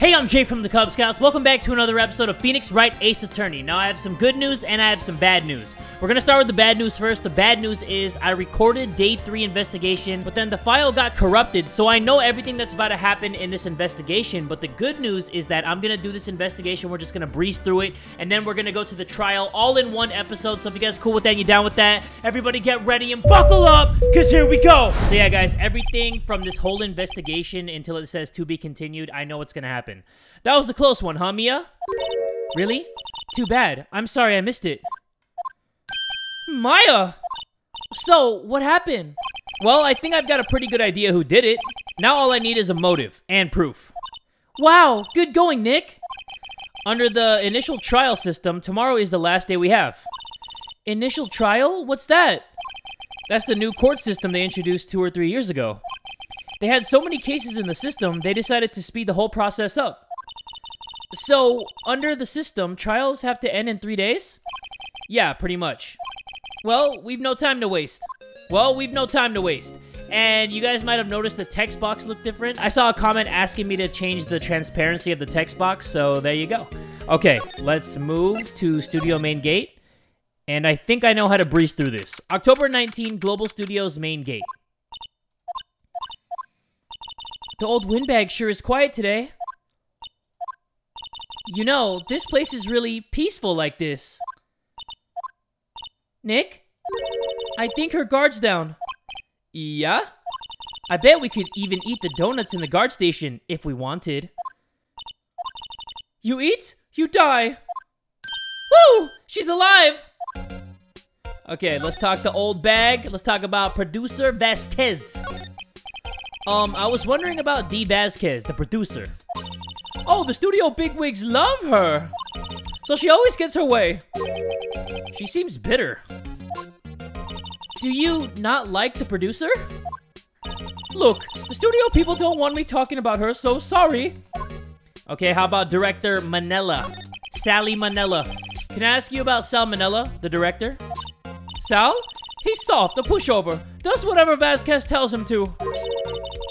Hey, I'm Jay from the Kubz Scouts. Welcome back to another episode of Phoenix Wright Ace Attorney. Now, I have some good news and I have some bad news. We're going to start with the bad news first. The bad news is I recorded Day 3 investigation, but then the file got corrupted, so I know everything that's about to happen in this investigation, but the good news is that I'm going to do this investigation. We're just going to breeze through it, and then we're going to go to the trial all in one episode, so if you guys are cool with that and you're down with that, everybody get ready and buckle up, because here we go! So yeah, guys, everything from this whole investigation until it says to be continued, I know what's going to happen. That was a close one, huh, Mia? Really? Too bad. I'm sorry I missed it. Maya! So, what happened? Well, I think I've got a pretty good idea who did it. Now all I need is a motive and proof. Wow, good going, Nick! Under the initial trial system, tomorrow is the last day we have. Initial trial? What's that? That's the new court system they introduced 2 or 3 years ago. They had so many cases in the system, they decided to speed the whole process up. So, under the system, trials have to end in 3 days? Yeah, pretty much. Well, we've no time to waste. And you guys might have noticed the text box looked different. I saw a comment asking me to change the transparency of the text box, so there you go. Okay, let's move to Studio Main Gate. And I think I know how to breeze through this. October 19, Global Studios Main Gate. The old windbag sure is quiet today. You know, this place is really peaceful like this. Nick? I think her guard's down. Yeah? I bet we could even eat the donuts in the guard station if we wanted. You eat, you die. Woo! She's alive! Okay, let's talk to old bag. Let's talk about producer Vasquez. I was wondering about D. Vasquez, the producer. Oh, the studio bigwigs love her. So she always gets her way. She seems bitter. Do you not like the producer? Look, the studio people don't want me talking about her, so sorry. Okay, how about director Manella? Sally Manella. Can I ask you about Sal Manella, the director? Sal? He's soft, a pushover. Does whatever Vasquez tells him to.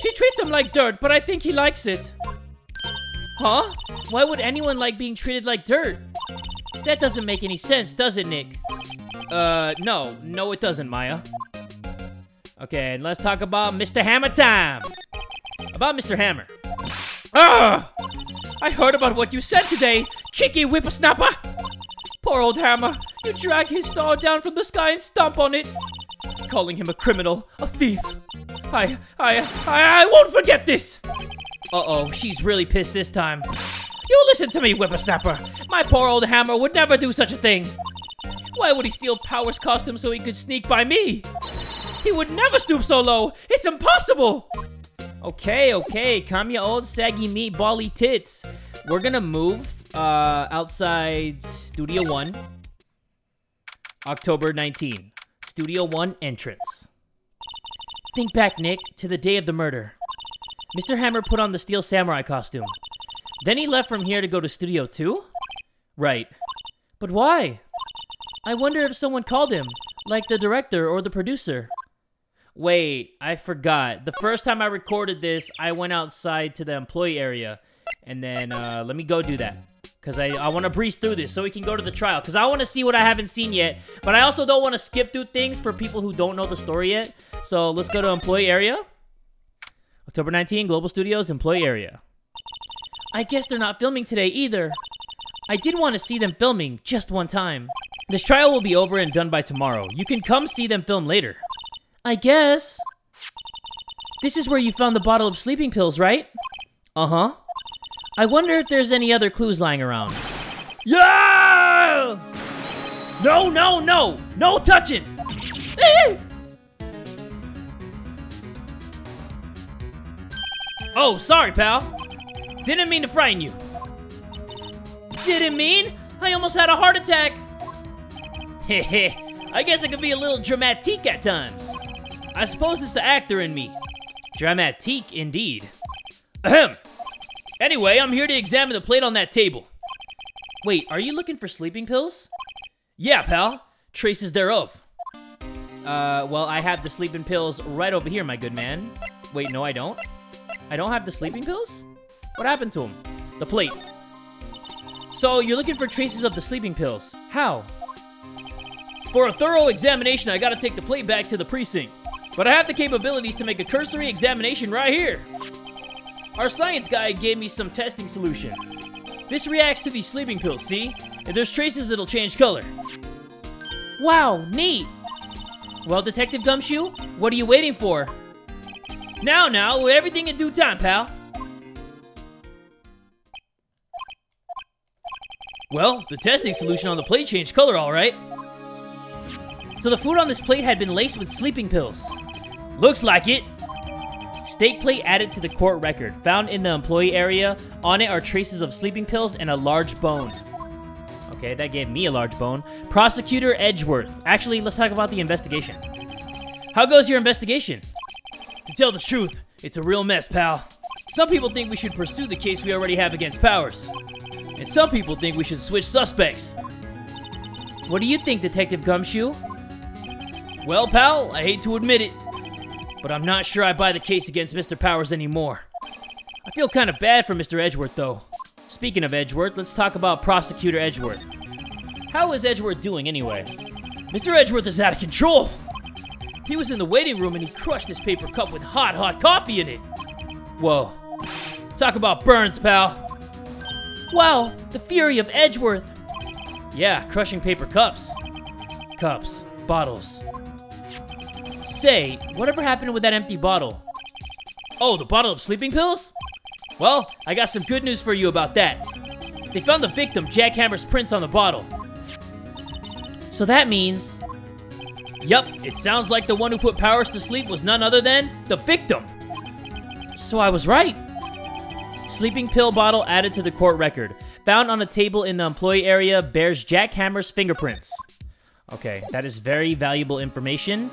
She treats him like dirt, but I think he likes it. Huh? Why would anyone like being treated like dirt? That doesn't make any sense, does it, Nick? No. No, it doesn't, Maya. Okay, and let's talk about Mr. Hammer time. About Mr. Hammer. Ugh! I heard about what you said today, cheeky whippersnapper! Poor old Hammer. You drag his star down from the sky and stomp on it. Calling him a criminal, a thief. I won't forget this! Uh-oh, she's really pissed this time. You listen to me, whippersnapper. My poor old Hammer would never do such a thing. Why would he steal Power's costume so he could sneak by me? He would never stoop so low. It's impossible. Okay, calm your old saggy meat bally tits. We're gonna move outside Studio 1. October 19. Studio 1 entrance. Think back, Nick, to the day of the murder. Mr. Hammer put on the Steel Samurai costume. Then he left from here to go to Studio 2? Right. But why? I wonder if someone called him, like the director or the producer. Wait, I forgot. The first time I recorded this, I went outside to the employee area. And then, let me go do that. Because I want to breeze through this so we can go to the trial. Because I want to see what I haven't seen yet. But I also don't want to skip through things for people who don't know the story yet. So let's go to employee area. October 19, Global Studios, employee area. I guess they're not filming today either. I did want to see them filming just one time. This trial will be over and done by tomorrow. You can come see them film later. I guess. This is where you found the bottle of sleeping pills, right? Uh-huh. I wonder if there's any other clues lying around. Yeah! No! No touching! Oh, sorry, pal. Didn't mean to frighten you. Didn't mean? I almost had a heart attack. Heh. I guess I could be a little dramatique at times. I suppose it's the actor in me. Dramatique, indeed. Ahem. Anyway, I'm here to examine the plate on that table. Wait, are you looking for sleeping pills? Yeah, pal. Traces thereof. Well, I have the sleeping pills right over here, my good man. Wait, no, I don't. I don't have the sleeping pills? What happened to them? The plate. So, you're looking for traces of the sleeping pills. How? For a thorough examination, I gotta take the plate back to the precinct. But I have the capabilities to make a cursory examination right here. Our science guy gave me some testing solution. This reacts to these sleeping pills, see? If there's traces, it'll change color. Wow, neat! Well, Detective Gumshoe, what are you waiting for? Now, everything in due time, pal. Well, the testing solution on the plate changed color, all right. So the food on this plate had been laced with sleeping pills. Looks like it. Steak plate added to the court record. Found in the employee area. On it are traces of sleeping pills and a large bone. Okay, that gave me a large bone. Prosecutor Edgeworth. Actually, let's talk about the investigation. How goes your investigation? To tell the truth, it's a real mess, pal. Some people think we should pursue the case we already have against Powers. And some people think we should switch suspects. What do you think, Detective Gumshoe? Well, pal, I hate to admit it, but I'm not sure I buy the case against Mr. Powers anymore. I feel kind of bad for Mr. Edgeworth, though. Speaking of Edgeworth, let's talk about Prosecutor Edgeworth. How is Edgeworth doing, anyway? Mr. Edgeworth is out of control! He was in the waiting room and he crushed this paper cup with hot coffee in it! Whoa. Talk about burns, pal! Wow, the fury of Edgeworth! Yeah, crushing paper cups. Cups. Bottles. Say, whatever happened with that empty bottle? Oh, the bottle of sleeping pills? Well, I got some good news for you about that. They found the victim, Jackhammer's prints on the bottle. So that means... Yup, it sounds like the one who put Powers to sleep was none other than the victim. So I was right. Sleeping pill bottle added to the court record. Found on a table in the employee area bears Jackhammer's fingerprints. Okay, that is very valuable information.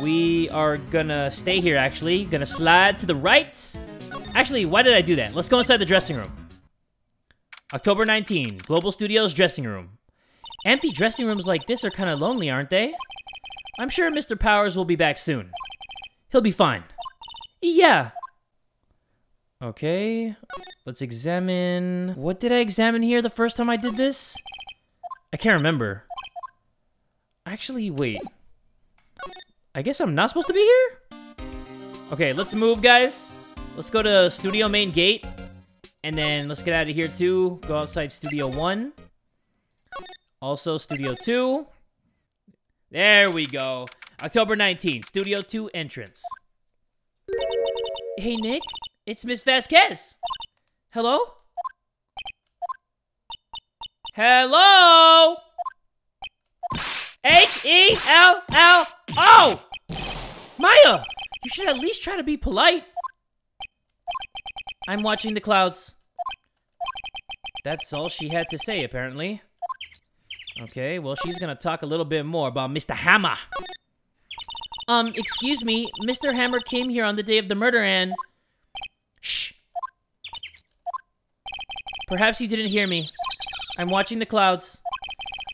We are gonna stay here, actually. Gonna slide to the right. Actually, why did I do that? Let's go inside the dressing room. October 19, Global Studios dressing room. Empty dressing rooms like this are kind of lonely, aren't they? I'm sure Mr. Powers will be back soon. He'll be fine. Yeah. Okay, let's examine... What did I examine here the first time I did this? I can't remember. Actually, wait. I guess I'm not supposed to be here? Okay, let's move, guys. Let's go to Studio Main Gate. And then let's get out of here, too. Go outside Studio 1. Also, Studio 2. There we go. October 19th, Studio 2 entrance. Hey, Nick. It's Miss Vasquez. Hello? Hello? H-E-L-L-O! Maya! You should at least try to be polite. I'm watching the clouds. That's all she had to say, apparently. Okay, well, she's gonna talk a little bit more about Mr. Hammer. Excuse me, Mr. Hammer came here on the day of the murder and... Shh. Perhaps you didn't hear me. I'm watching the clouds.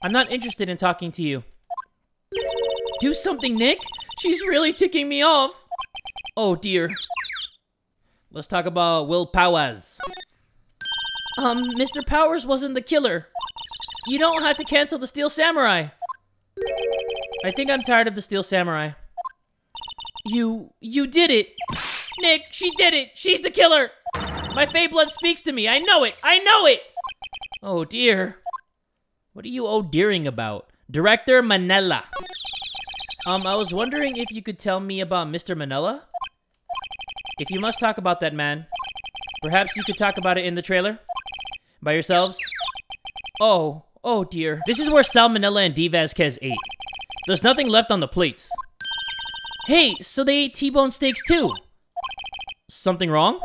I'm not interested in talking to you. Do something, Nick. She's really ticking me off. Oh, dear. Let's talk about Will Powers. Mr. Powers wasn't the killer. You don't have to cancel the Steel Samurai. I think I'm tired of the Steel Samurai. You did it. Nick, she did it. She's the killer. My Fey blood speaks to me. I know it. I know it. Oh, dear. What are you oh-deering about? Director Manella. I was wondering if you could tell me about Mr. Manella? If you must talk about that man, perhaps you could talk about it in the trailer? By yourselves? Oh dear. This is where Sal Manella and D. Vasquez ate. There's nothing left on the plates. Hey, so they ate T-bone steaks too? Something wrong?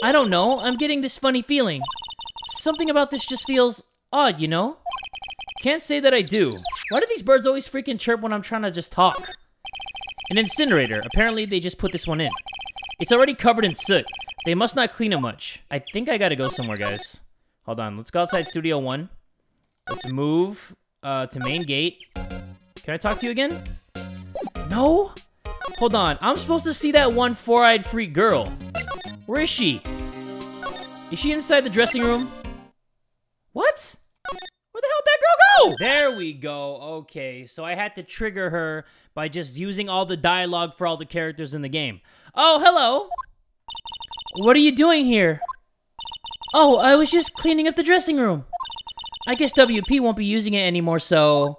I don't know. I'm getting this funny feeling. Something about this just feels odd, you know? Can't say that I do. Why do these birds always freaking chirp when I'm trying to just talk? An incinerator. Apparently they just put this one in. It's already covered in soot. They must not clean it much. I think I gotta go somewhere, guys. Hold on. Let's go outside Studio 1. Let's move to main gate. Can I talk to you again? No? Hold on. I'm supposed to see that one four-eyed freak girl. Where is she? Is she inside the dressing room? What? Where the hell did that girl go? There we go. Okay, so I had to trigger her by just using all the dialogue for all the characters in the game. Oh, hello. What are you doing here? Oh, I was just cleaning up the dressing room. I guess WP won't be using it anymore, so...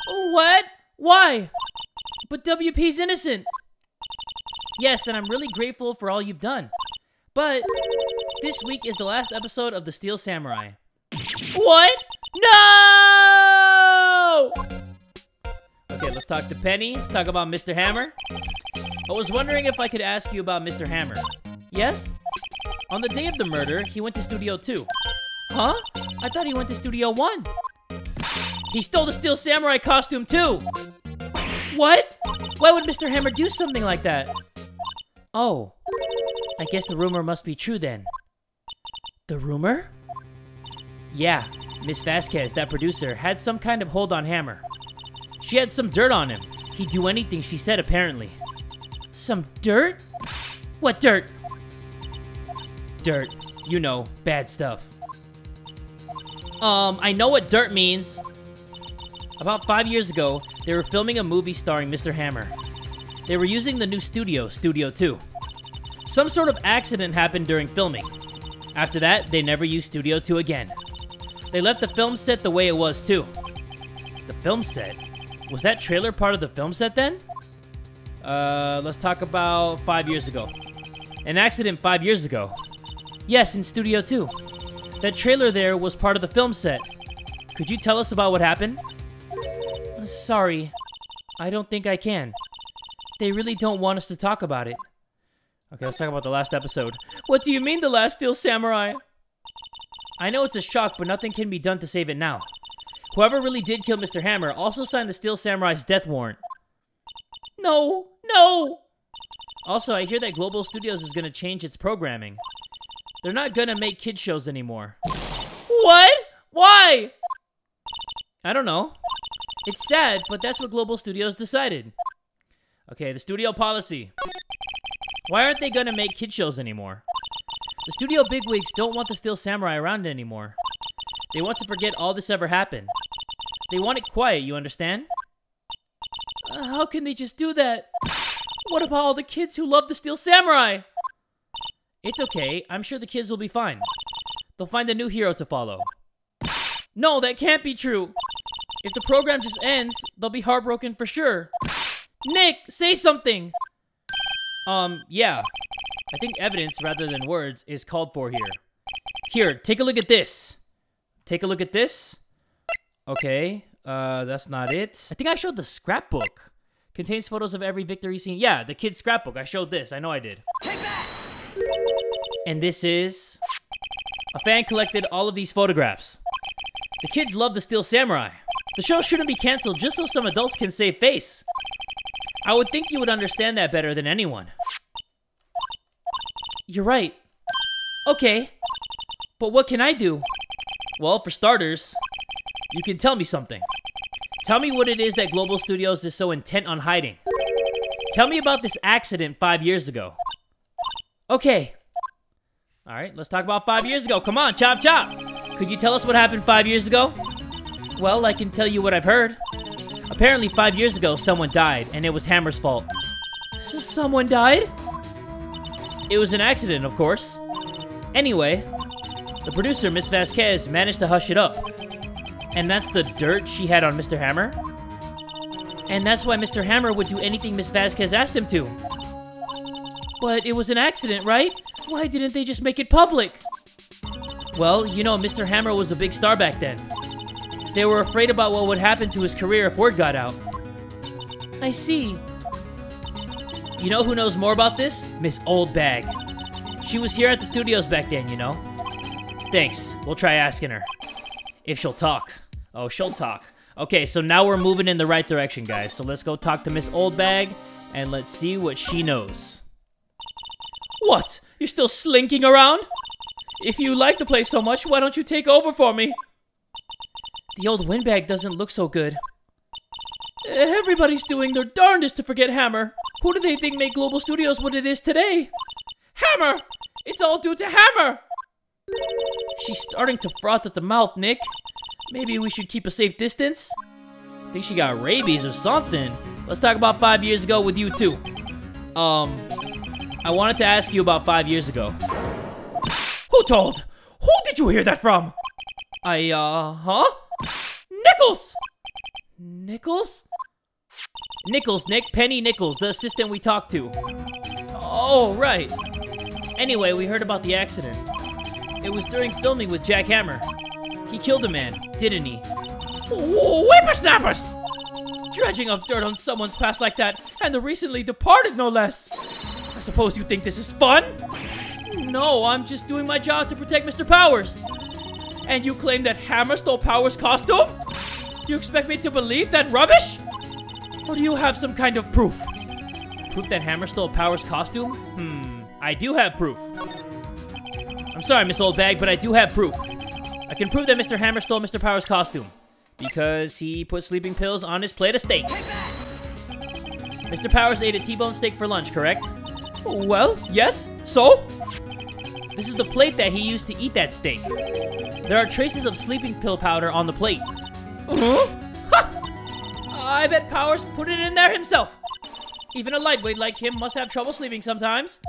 What? Why? But WP's innocent. Yes, and I'm really grateful for all you've done. But this week is the last episode of The Steel Samurai. What? No! Okay, let's talk to Penny. Let's talk about Mr. Hammer. I was wondering if I could ask you about Mr. Hammer. Yes? On the day of the murder, he went to Studio 2. Huh? I thought he went to Studio 1. He stole the Steel Samurai costume too! What? Why would Mr. Hammer do something like that? Oh, I guess the rumor must be true then. The rumor? Yeah, Miss Vasquez, that producer, had some kind of hold on Hammer. She had some dirt on him. He'd do anything she said, apparently. Some dirt? What dirt? Dirt. You know, bad stuff. I know what dirt means. About 5 years ago, they were filming a movie starring Mr. Hammer. They were using the new studio, Studio 2. Some sort of accident happened during filming. After that, they never used Studio 2 again. They left the film set the way it was, too. The film set? Was that trailer part of the film set then? Let's talk about 5 years ago. An accident 5 years ago. Yes, in Studio 2. That trailer there was part of the film set. Could you tell us about what happened? Sorry. I don't think I can. They really don't want us to talk about it. Okay, let's talk about the last episode. What do you mean, the last Steel Samurai? I know it's a shock, but nothing can be done to save it now. Whoever really did kill Mr. Hammer also signed the Steel Samurai's death warrant. No! No! Also, I hear that Global Studios is going to change its programming. They're not going to make kid shows anymore. What? Why? I don't know. It's sad, but that's what Global Studios decided. Okay, the studio policy. Why aren't they gonna make kid shows anymore? The studio bigwigs don't want the Steel Samurai around anymore. They want to forget all this ever happened. They want it quiet, you understand? How can they just do that? What about all the kids who love the Steel Samurai? It's okay, I'm sure the kids will be fine. They'll find a new hero to follow. No, that can't be true. If the program just ends, they'll be heartbroken for sure. Nick, say something! Yeah. I think evidence rather than words is called for here. Here, take a look at this. Take a look at this. Okay, that's not it. I think I showed the scrapbook. Contains photos of every victory scene. Yeah, the kid's scrapbook. I showed this. I know I did. Take that! And this is... A fan collected all of these photographs. The kids love the Steel Samurai. The show shouldn't be canceled just so some adults can save face. I would think you would understand that better than anyone. You're right. Okay. But what can I do? Well, for starters, you can tell me something. Tell me what it is that Global Studios is so intent on hiding. Tell me about this accident 5 years ago. Okay. Alright, let's talk about 5 years ago. Come on, chop chop. Could you tell us what happened 5 years ago? Well, I can tell you what I've heard. Apparently 5 years ago, someone died, and it was Hammer's fault. Someone died? It was an accident, of course. Anyway, the producer, Miss Vasquez, managed to hush it up. And that's the dirt she had on Mr. Hammer? And that's why Mr. Hammer would do anything Miss Vasquez asked him to. But it was an accident, right? Why didn't they just make it public? Well, you know, Mr. Hammer was a big star back then. They were afraid about what would happen to his career if word got out. I see. You know who knows more about this? Miss Oldbag. She was here at the studios back then, you know. Thanks. We'll try asking her. If she'll talk. Oh, she'll talk. Okay, so now we're moving in the right direction, guys. So let's go talk to Miss Oldbag, and let's see what she knows. What? You're still slinking around? If you like the place so much, why don't you take over for me? The old windbag doesn't look so good. Everybody's doing their darndest to forget Hammer. Who do they think made Global Studios what it is today? Hammer! It's all due to Hammer! She's starting to froth at the mouth, Nick. Maybe we should keep a safe distance? I think she got rabies or something. Let's talk about 5 years ago with you, too. I wanted to ask you about 5 years ago. Who told? Who did you hear that from? Huh? Nichols! Nichols? Nichols, Nick. Penny Nichols, the assistant we talked to. Oh, right. Anyway, we heard about the accident. It was during filming with Jack Hammer. He killed a man, didn't he? Whippersnappers! Dredging up dirt on someone's past like that, and the recently departed, no less. I suppose you think this is fun? No, I'm just doing my job to protect Mr. Powers. And you claim that Hammer stole Powers' costume? You expect me to believe that rubbish? Or do you have some kind of proof? Proof that Hammer stole Powers' costume? I do have proof. I'm sorry, Miss Oldbag, but I do have proof. I can prove that Mr. Hammer stole Mr. Powers' costume. Because he put sleeping pills on his plate of steak. Mr. Powers ate a T-bone steak for lunch, correct? Well, yes. So? This is the plate that he used to eat that steak. There are traces of sleeping pill powder on the plate. Huh? I bet Powers put it in there himself. Even a lightweight like him must have trouble sleeping sometimes.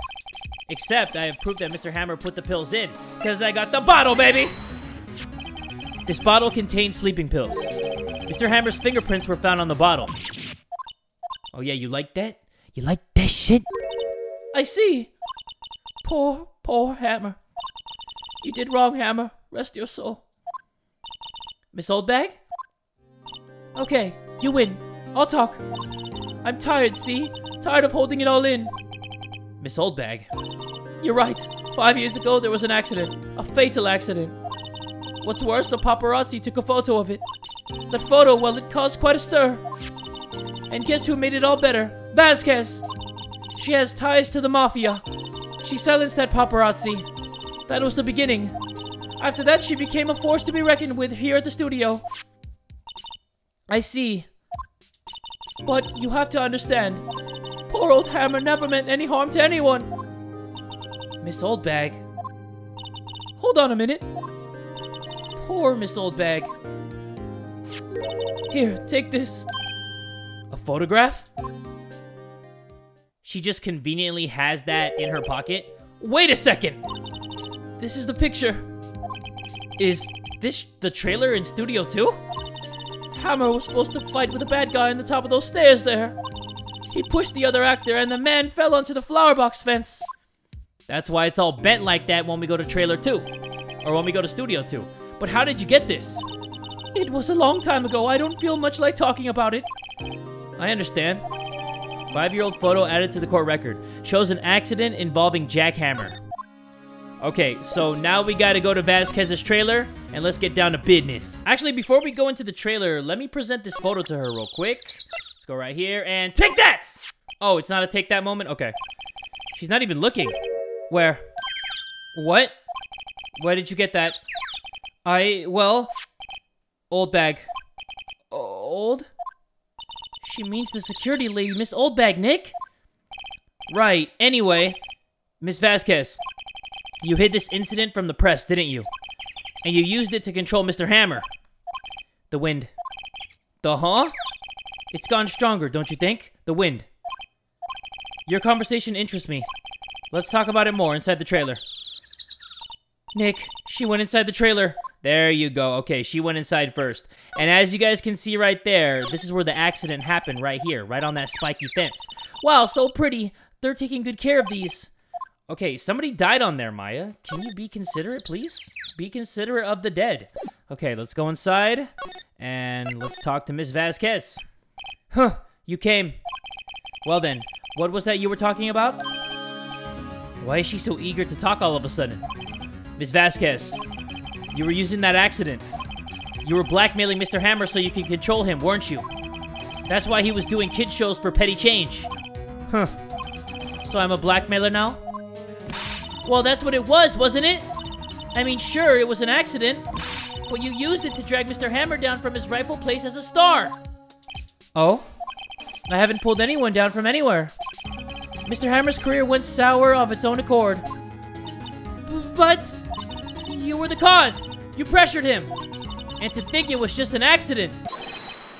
Except I have proof that Mr. Hammer put the pills in. Because I got the bottle, baby! This bottle contains sleeping pills. Mr. Hammer's fingerprints were found on the bottle. Oh yeah, you like that? You like that shit? I see. Poor, poor Hammer. You did wrong, Hammer. Rest your soul. Miss Oldbag? Okay, you win. I'll talk. I'm tired, see? Tired of holding it all in. Miss Oldbag. You're right. 5 years ago, there was an accident. A fatal accident. What's worse, a paparazzi took a photo of it. That photo, well, it caused quite a stir. And guess who made it all better? Vasquez! She has ties to the MAFIA. She silenced that paparazzi. That was the beginning. After that, she became a force to be reckoned with here at the studio. I see. But you have to understand. Poor old Hammer never meant any harm to anyone. Miss Oldbag. Hold on a minute. Poor Miss Oldbag. Here, take this. A photograph? She just conveniently has that in her pocket. Wait a second! This is the picture. Is this the trailer in Studio 2? Hammer was supposed to fight with a bad guy on the top of those stairs there. He pushed the other actor and the man fell onto the flower box fence. That's why it's all bent like that when we go to trailer 2. Or when we go to Studio 2. But how did you get this? It was a long time ago. I don't feel much like talking about it. I understand. 5-year-old photo added to the court record. Shows an accident involving Jack Hammer. Okay, so now we gotta go to Vasquez's trailer, and let's get down to business. Actually, before we go into the trailer, let me present this photo to her real quick. Let's go right here, and take that! Oh, it's not a take that moment? Okay. She's not even looking. Where? What? Where did you get that? Well... Oldbag. Old? She means the security lady, Miss Oldbag, Nick? Right, anyway. Miss Vasquez. You hid this incident from the press, didn't you? And you used it to control Mr. Hammer. The wind. The huh? It's gone stronger, don't you think? The wind. Your conversation interests me. Let's talk about it more inside the trailer. Nick, she went inside the trailer. There you go. Okay, she went inside first. And as you guys can see right there, this is where the accident happened right here, right on that spiky fence. Wow, so pretty. They're taking good care of these. Okay, somebody died on there, Maya. Can you be considerate, please? Be considerate of the dead. Okay, let's go inside. And let's talk to Miss Vasquez. Huh, you came. Well then, what was that you were talking about? Why is she so eager to talk all of a sudden? Miss Vasquez, you were using that accident. You were blackmailing Mr. Hammer so you could control him, weren't you? That's why he was doing kid shows for petty change. Huh. So I'm a blackmailer now? Well, that's what it was, wasn't it? I mean, sure, it was an accident, but you used it to drag Mr. Hammer down from his rightful place as a star. Oh? I haven't pulled anyone down from anywhere. Mr. Hammer's career went sour of its own accord. But You were the cause. You pressured him. And to think it was just an accident.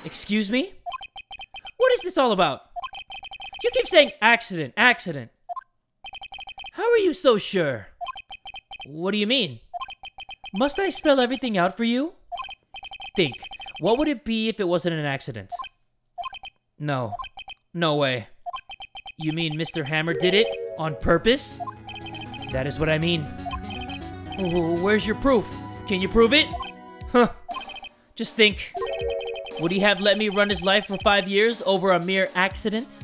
Excuse me? What is this all about? You keep saying accident, accident. How are you so sure? What do you mean? Must I spell everything out for you? Think. What would it be if it wasn't an accident? No. No way. You mean Mr. Hammer did it on purpose? That is what I mean. Where's your proof? Can you prove it? Huh. Just think. Would he have let me run his life for 5 years over a mere accident?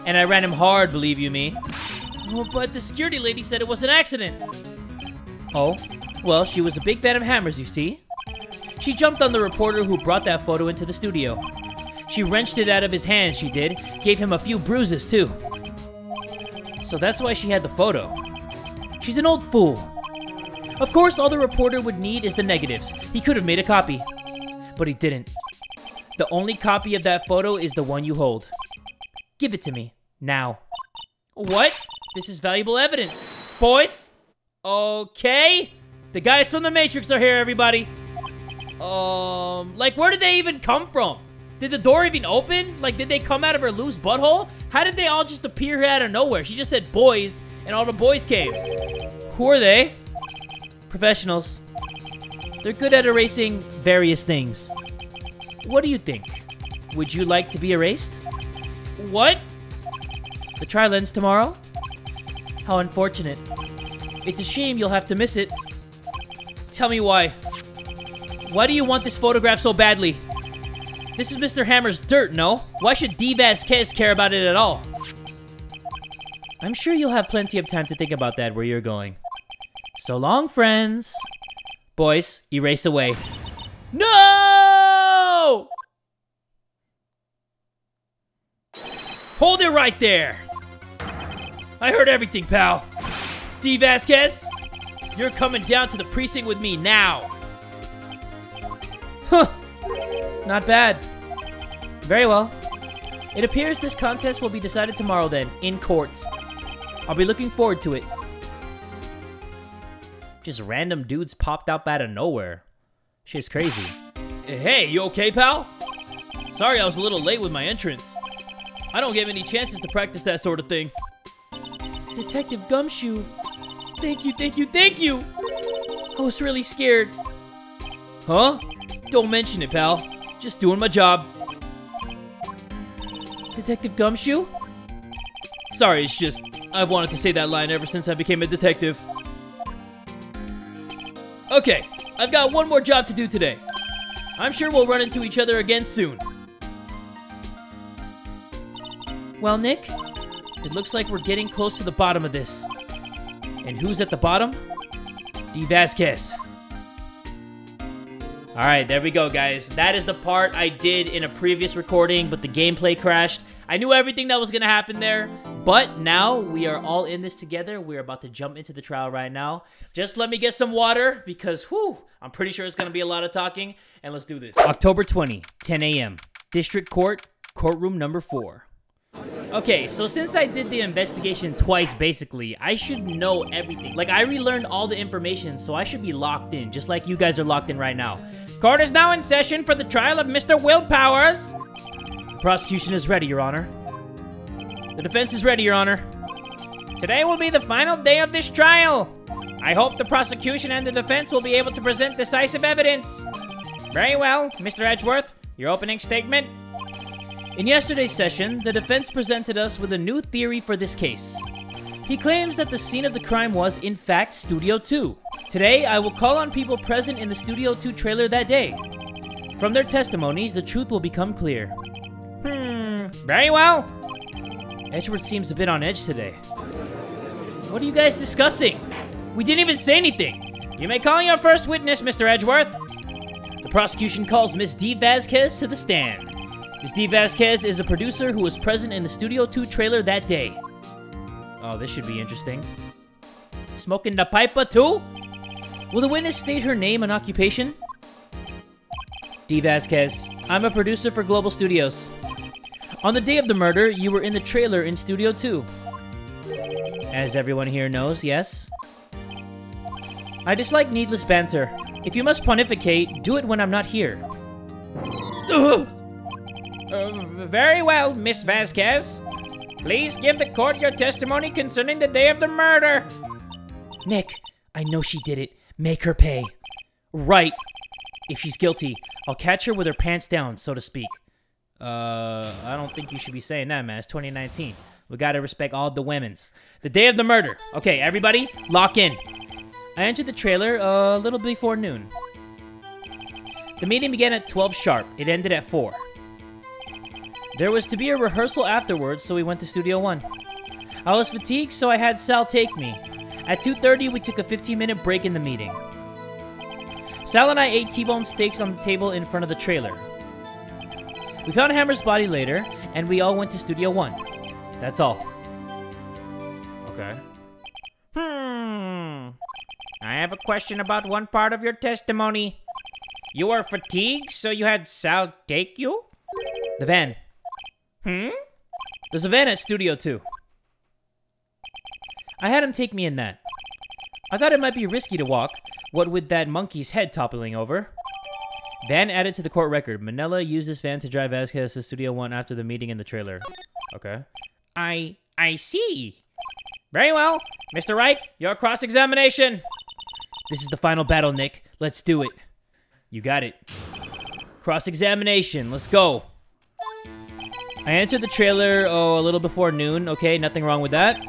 And I ran him hard, believe you me. Oh, but the security lady said it was an accident. Oh? Well, she was a big fan of hammers, you see. She jumped on the reporter who brought that photo into the studio. She wrenched it out of his hand, she did. Gave him a few bruises, too. So that's why she had the photo. She's an old fool. Of course, all the reporter would need is the negatives. He could have made a copy. But he didn't. The only copy of that photo is the one you hold. Give it to me. Now. What? This is valuable evidence. Boys? Okay. The guys from the Matrix are here, everybody. Like, where did they even come from? Did the door even open? Like, did they come out of her loose butthole? How did they all just appear here out of nowhere? She just said boys, and all the boys came. Who are they? Professionals. They're good at erasing various things. What do you think? Would you like to be erased? What? The trial ends tomorrow? How unfortunate. It's a shame you'll have to miss it. Tell me why. Why do you want this photograph so badly? This is Mr. Hammer's dirt, no? Why should D. Vasquez care about it at all? I'm sure you'll have plenty of time to think about that where you're going. So long, friends. Boys, erase away. No! Hold it right there. I heard everything, pal. D. Vasquez, you're coming down to the precinct with me now. Huh. Not bad. Very well. It appears this contest will be decided tomorrow then, in court. I'll be looking forward to it. Just random dudes popped up out of nowhere. Shit's crazy. Hey, you okay, pal? Sorry I was a little late with my entrance. I don't get many chances to practice that sort of thing. Detective Gumshoe. Thank you, thank you, thank you! I was really scared. Huh? Don't mention it, pal. Just doing my job. Detective Gumshoe? Sorry, it's just, I've wanted to say that line ever since I became a detective. Okay, I've got one more job to do today. I'm sure we'll run into each other again soon. Well, Nick, it looks like we're getting close to the bottom of this. And who's at the bottom? D. Vasquez. Alright, there we go, guys. That is the part I did in a previous recording, but the gameplay crashed. I knew everything that was going to happen there, but now we are all in this together. We're about to jump into the trial right now. Just let me get some water because, whew, I'm pretty sure it's going to be a lot of talking, and let's do this. October 20, 10 a.m. District Court, courtroom number 4. Okay, so since I did the investigation twice, basically, I should know everything. Like, I relearned all the information, so I should be locked in, just like you guys are locked in right now. Court is now in session for the trial of Mr. Will Powers. The prosecution is ready, Your Honor. The defense is ready, Your Honor. Today will be the final day of this trial. I hope the prosecution and the defense will be able to present decisive evidence. Very well, Mr. Edgeworth, your opening statement. In yesterday's session, the defense presented us with a new theory for this case. He claims that the scene of the crime was, in fact, Studio 2. Today, I will call on people present in the Studio 2 trailer that day. From their testimonies, the truth will become clear. Very well. Edgeworth seems a bit on edge today. What are you guys discussing? We didn't even say anything. You may call your first witness, Mr. Edgeworth. The prosecution calls Miss D. Vasquez to the stand. Miss D. Vasquez is a producer who was present in the Studio 2 trailer that day. Oh, this should be interesting. Smoking the pipa too? Will the witness state her name and occupation? D. Vasquez. I'm a producer for Global Studios. On the day of the murder, you were in the trailer in Studio 2. As everyone here knows, yes? I dislike needless banter. If you must pontificate, do it when I'm not here. Very well, Miss Vasquez. Please give the court your testimony concerning the day of the murder. Nick, I know she did it. Make her pay. Right. If she's guilty, I'll catch her with her pants down, so to speak. I don't think you should be saying that, man. It's 2019. We gotta respect all the women's. The day of the murder. Okay, everybody, lock in. I entered the trailer a little before noon. The meeting began at 12 sharp. It ended at 4. There was to be a rehearsal afterwards, so we went to Studio 1. I was fatigued, so I had Sal take me. At 2:30, we took a 15-minute break in the meeting. Sal and I ate T-bone steaks on the table in front of the trailer. We found Hammer's body later, and we all went to Studio 1. That's all. Okay. I have a question about one part of your testimony. You were fatigued, so you had Sal take you? The van. There's a van at Studio 2. I had him take me in that. I thought it might be risky to walk, what with that monkey's head toppling over. Van added to the court record. Manila used this van to drive Vasquez to Studio 1 after the meeting in the trailer. Okay. I see. Very well. Mr. Wright, your cross-examination. This is the final battle, Nick. Let's do it. You got it. Cross-examination. Let's go. I entered the trailer, a little before noon. Okay, nothing wrong with that.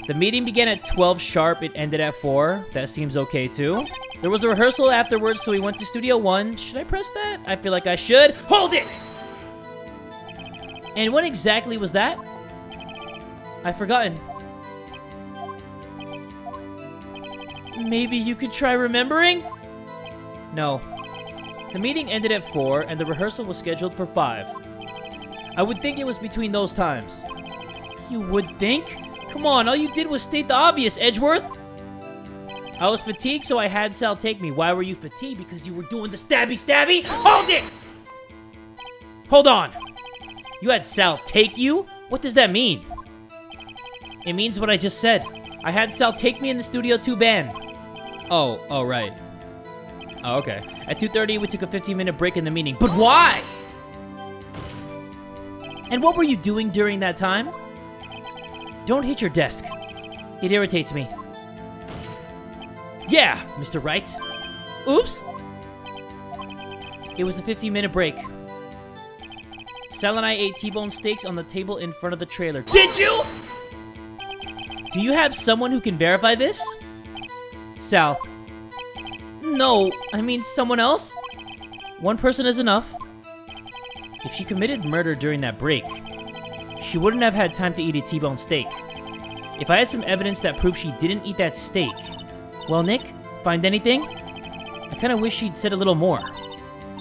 The meeting began at 12 sharp. It ended at 4. That seems okay, too. There was a rehearsal afterwards, so we went to Studio 1. Should I press that? I feel like I should. Hold it! And what exactly was that? I've forgotten. Maybe you could try remembering? No. The meeting ended at 4, and the rehearsal was scheduled for 5. I would think it was between those times. You would think? Come on, all you did was state the obvious, Edgeworth! I was fatigued, so I had Sal take me. Why were you fatigued? Because you were doing the stabby-stabby? Hold it! Hold on! You had Sal take you? What does that mean? It means what I just said. I had Sal take me in the Studio 2 van. Oh, right. Oh, okay. At 2:30, we took a 15-minute break in the meeting. But why? And what were you doing during that time? Don't hit your desk. It irritates me. Yeah, Mr. Wright. Oops. It was a 15-minute break. Sal and I ate T-bone steaks on the table in front of the trailer. Did you? Do you have someone who can verify this? Sal. No, I mean someone else? One person is enough. If she committed murder during that break, she wouldn't have had time to eat a T-bone steak. If I had some evidence that proved she didn't eat that steak... Well, Nick, find anything? I kind of wish she'd said a little more.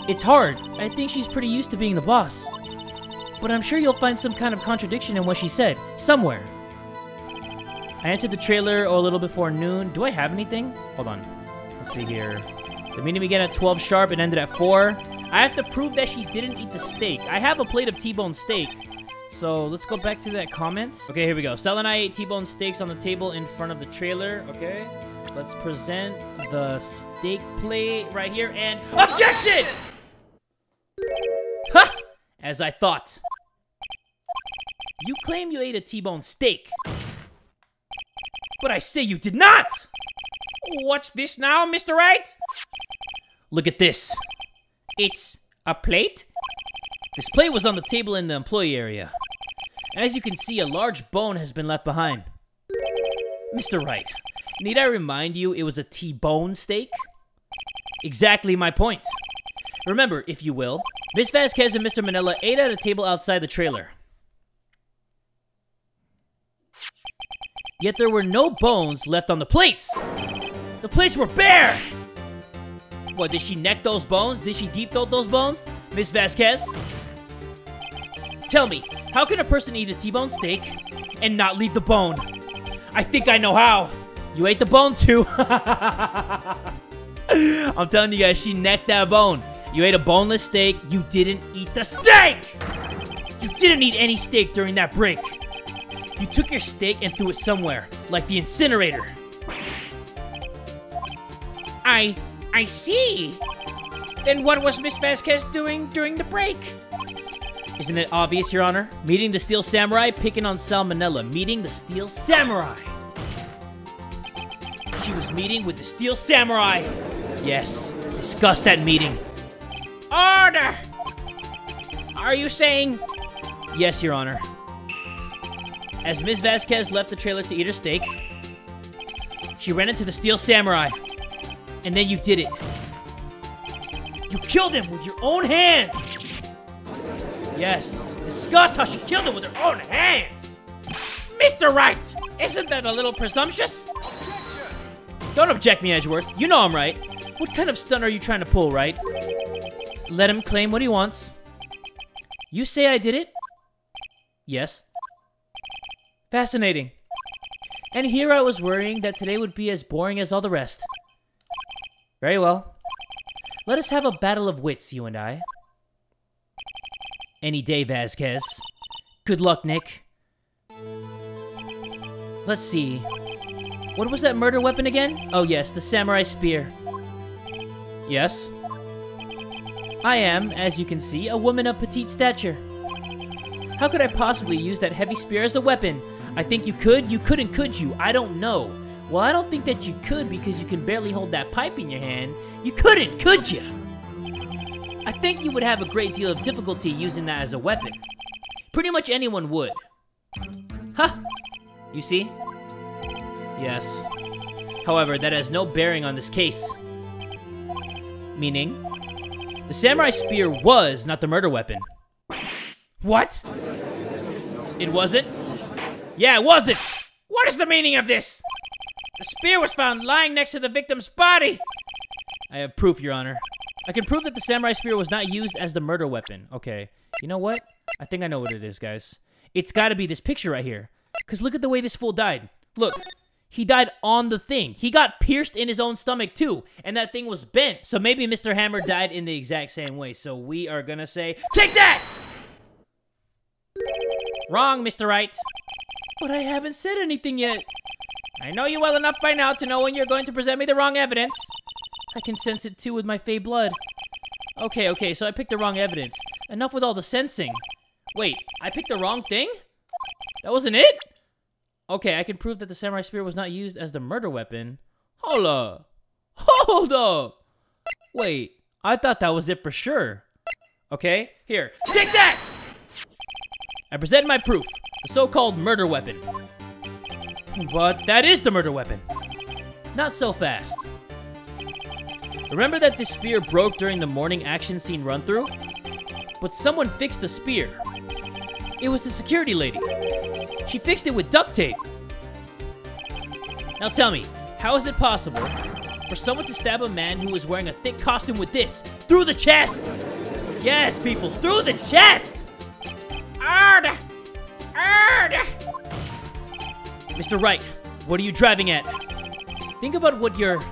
It's hard. I think she's pretty used to being the boss. But I'm sure you'll find some kind of contradiction in what she said. Somewhere. I entered the trailer a little before noon. Do I have anything? Hold on. Let's see here. The meeting began at 12 sharp and ended at 4. I have to prove that she didn't eat the steak. I have a plate of T-bone steak. So let's go back to that comment. Okay, here we go. Sal and I ate T-bone steaks on the table in front of the trailer. Okay. Let's present the steak plate right here and... Objection! Ha! As I thought. You claim you ate a T-bone steak. But I say you did not! What's this now, Mr. Wright? Look at this. It's a plate? This plate was on the table in the employee area. As you can see, a large bone has been left behind. Mr. Wright, need I remind you it was a T-bone steak? Exactly my point. Remember, if you will, Miss Vasquez and Mr. Manila ate at a table outside the trailer. Yet there were no bones left on the plates. The plates were bare! What, did she neck those bones? Did she deep throat those bones? Miss Vasquez? Tell me, how can a person eat a T-bone steak and not leave the bone? I think I know how. You ate the bone too. I'm telling you guys, she necked that bone. You ate a boneless steak. You didn't eat the steak! You didn't eat any steak during that break. You took your steak and threw it somewhere, like the incinerator. I see. Then what was Miss Vasquez doing during the break? Isn't it obvious, Your Honor? Meeting the Steel Samurai, picking on Salmonella. Meeting the Steel Samurai. She was meeting with the Steel Samurai. Yes, discuss that meeting. Order! Are you saying... Yes, Your Honor. As Ms. Vasquez left the trailer to eat her steak, she ran into the Steel Samurai. And then you did it. You killed him with your own hands! Yes, discuss how she killed him with her own hands! Mr. Wright, isn't that a little presumptuous? Don't object me, Edgeworth. You know I'm right. What kind of stunt are you trying to pull, Wright? Let him claim what he wants. You say I did it? Yes. Fascinating. And here I was worrying that today would be as boring as all the rest. Very well. Let us have a battle of wits, you and I. Any day, Vasquez. Good luck, Nick. Let's see. What was that murder weapon again? Oh yes, the samurai spear. Yes. I am, as you can see, a woman of petite stature. How could I possibly use that heavy spear as a weapon? I think you could. You couldn't, could you? I don't know. Well, I don't think that you could because you can barely hold that pipe in your hand. You couldn't, could you? I think you would have a great deal of difficulty using that as a weapon. Pretty much anyone would. Huh? You see? Yes. However, that has no bearing on this case. Meaning, the samurai spear was not the murder weapon. What? It wasn't? Yeah, it wasn't! What is the meaning of this? The spear was found lying next to the victim's body. I have proof, Your Honor. I can prove that the samurai spear was not used as the murder weapon. Okay. You know what? I think I know what it is, guys. It's gotta be this picture right here. Because look at the way this fool died. Look. He died on the thing. He got pierced in his own stomach, too. And that thing was bent. So maybe Mr. Hammer died in the exact same way. So we are gonna say, take that! Wrong, Mr. Wright. But I haven't said anything yet. I know you well enough by now to know when you're going to present me the wrong evidence. I can sense it too with my fey blood. Okay, so I picked the wrong evidence. Enough with all the sensing. Wait, I picked the wrong thing? That wasn't it? Okay, I can prove that the samurai spear was not used as the murder weapon. Hold up! Wait, I thought that was it for sure. Okay, here, take that! I present my proof, the so-called murder weapon. But that is the murder weapon. Not so fast. Remember that this spear broke during the morning action scene run-through? But someone fixed the spear. It was the security lady. She fixed it with duct tape. Now tell me, how is it possible for someone to stab a man who was wearing a thick costume with this? Through the chest! Yes, people, through the chest! Arrgh! Arrgh! Mr. Wright, what are you driving at? Think about what you're...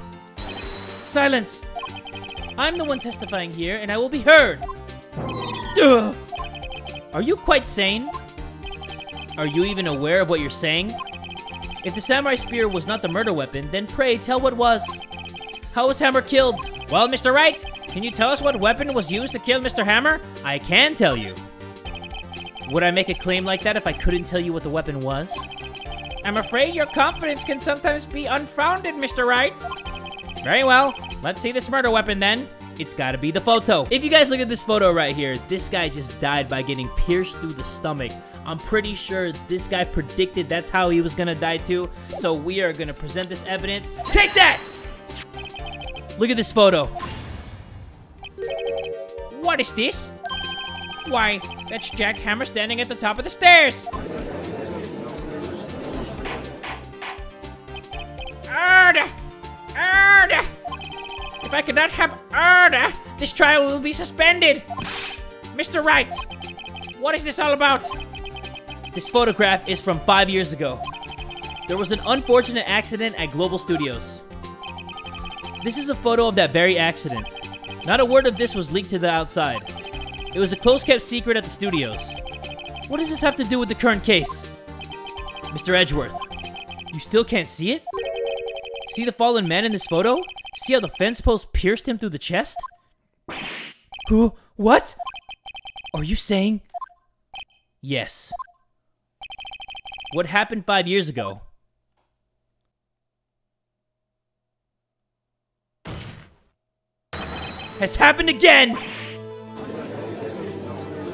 Silence! I'm the one testifying here, and I will be heard! Ugh. Are you quite sane? Are you even aware of what you're saying? If the samurai spear was not the murder weapon, then pray tell what was. How was Hammer killed? Well, Mr. Wright, can you tell us what weapon was used to kill Mr. Hammer? I can tell you. Would I make a claim like that if I couldn't tell you what the weapon was? I'm afraid your confidence can sometimes be unfounded, Mr. Wright. Very well, let's see this murder weapon then. It's gotta be the photo. If you guys look at this photo right here, this guy just died by getting pierced through the stomach. I'm pretty sure this guy predicted that's how he was gonna die too. So we are gonna present this evidence. Take that! Look at this photo. What is this? Why, that's Jack Hammer standing at the top of the stairs. Order! Order! If I could not have order, this trial will be suspended. Mr. Wright, what is this all about? This photograph is from 5 years ago. There was an unfortunate accident at Global Studios. This is a photo of that very accident. Not a word of this was leaked to the outside. It was a close-kept secret at the studios. What does this have to do with the current case? Mr. Edgeworth, you still can't see it? See the fallen man in this photo? See how the fence post pierced him through the chest? Who? What? Are you saying? Yes. What happened 5 years ago? Has happened again!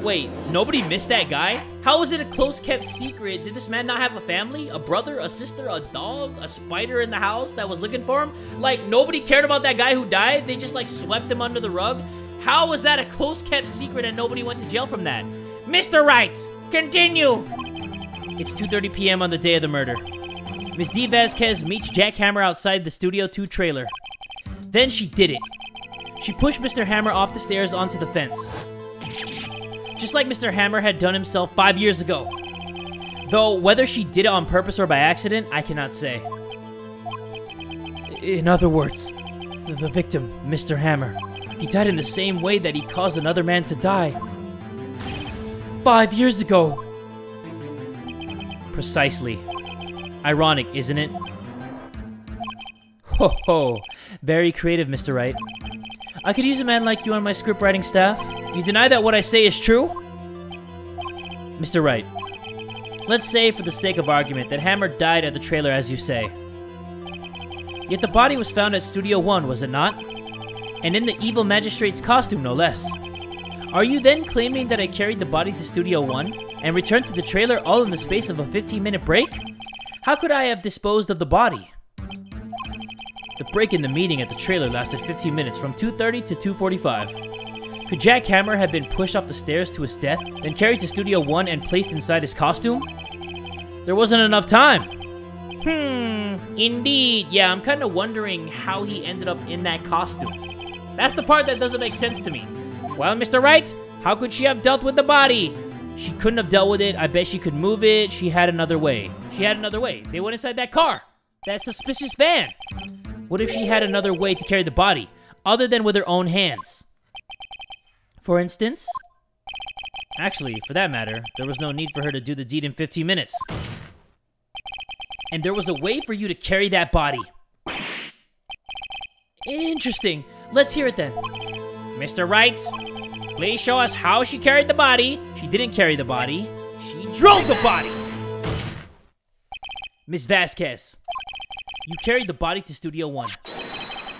Wait, nobody missed that guy? How is it a close-kept secret? Did this man not have a family? A brother, a sister, a dog, a spider in the house that was looking for him? Like, nobody cared about that guy who died? They just, like, swept him under the rug? How was that a close-kept secret and nobody went to jail from that? Mr. Wright, continue! It's 2:30 p.m. on the day of the murder. Ms. D. Vasquez meets Jack Hammer outside the Studio 2 trailer. Then she did it. She pushed Mr. Hammer off the stairs onto the fence. Just like Mr. Hammer had done himself 5 years ago. Though, whether she did it on purpose or by accident, I cannot say. In other words, the victim, Mr. Hammer, he died in the same way that he caused another man to die. 5 years ago. Precisely. Ironic, isn't it? Ho ho. Very creative, Mr. Wright. I could use a man like you on my script writing staff. You deny that what I say is true? Mr. Wright, let's say for the sake of argument that Hammer died at the trailer as you say. Yet the body was found at Studio 1, was it not? And in the evil magistrate's costume, no less. Are you then claiming that I carried the body to Studio 1 and returned to the trailer all in the space of a 15-minute break? How could I have disposed of the body? The break in the meeting at the trailer lasted 15 minutes from 2:30 to 2:45. Could Jack Hammer have been pushed off the stairs to his death, then carried to Studio 1 and placed inside his costume? There wasn't enough time. Indeed. Yeah, I'm kind of wondering how he ended up in that costume. That's the part that doesn't make sense to me. Well, Mr. Wright, how could she have dealt with the body? She couldn't have dealt with it. I bet she could move it. She had another way. She had another way. They went inside that car. That suspicious van. What if she had another way to carry the body, other than with her own hands? For instance? Actually, for that matter, there was no need for her to do the deed in 15 minutes. And there was a way for you to carry that body. Interesting. Let's hear it then. Mr. Wright, please show us how she carried the body. She didn't carry the body. She drove the body! Ms. Vasquez, you carried the body to Studio 1.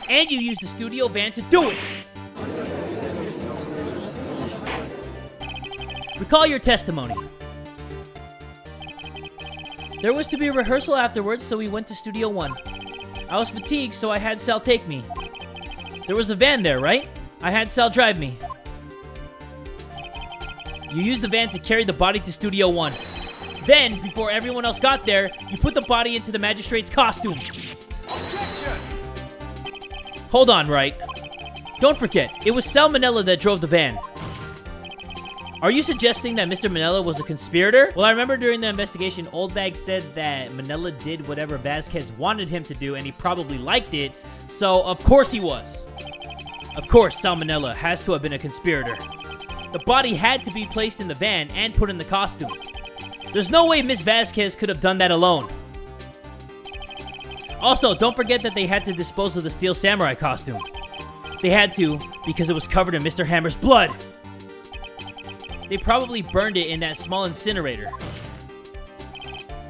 And you used the studio van to do it! Recall your testimony. There was to be a rehearsal afterwards, so we went to Studio 1. I was fatigued, so I had Sal take me. There was a van there, right? I had Sal drive me. You used the van to carry the body to Studio 1. Then, before everyone else got there, you put the body into the magistrate's costume. Objection! Hold on, Wright. Don't forget, it was Sal Manella that drove the van. Are you suggesting that Mr. Manella was a conspirator? Well, I remember during the investigation, Old Bag said that Manella did whatever Vasquez wanted him to do, and he probably liked it, so of course he was. Of course, Sal Manella has to have been a conspirator. The body had to be placed in the van and put in the costume. There's no way Miss Vasquez could have done that alone. Also, don't forget that they had to dispose of the Steel Samurai costume. They had to, because it was covered in Mr. Hammer's blood. They probably burned it in that small incinerator.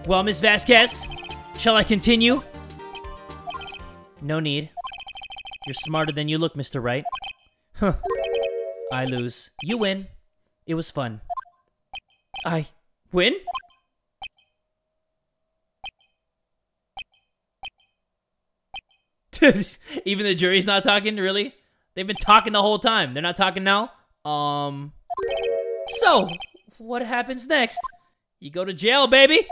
Well, Miss Vasquez, shall I continue? No need. You're smarter than you look, Mr. Wright. Huh. I lose. You win. It was fun. I win? Even the jury's not talking, really? They've been talking the whole time. They're not talking now? So, what happens next? You go to jail, baby!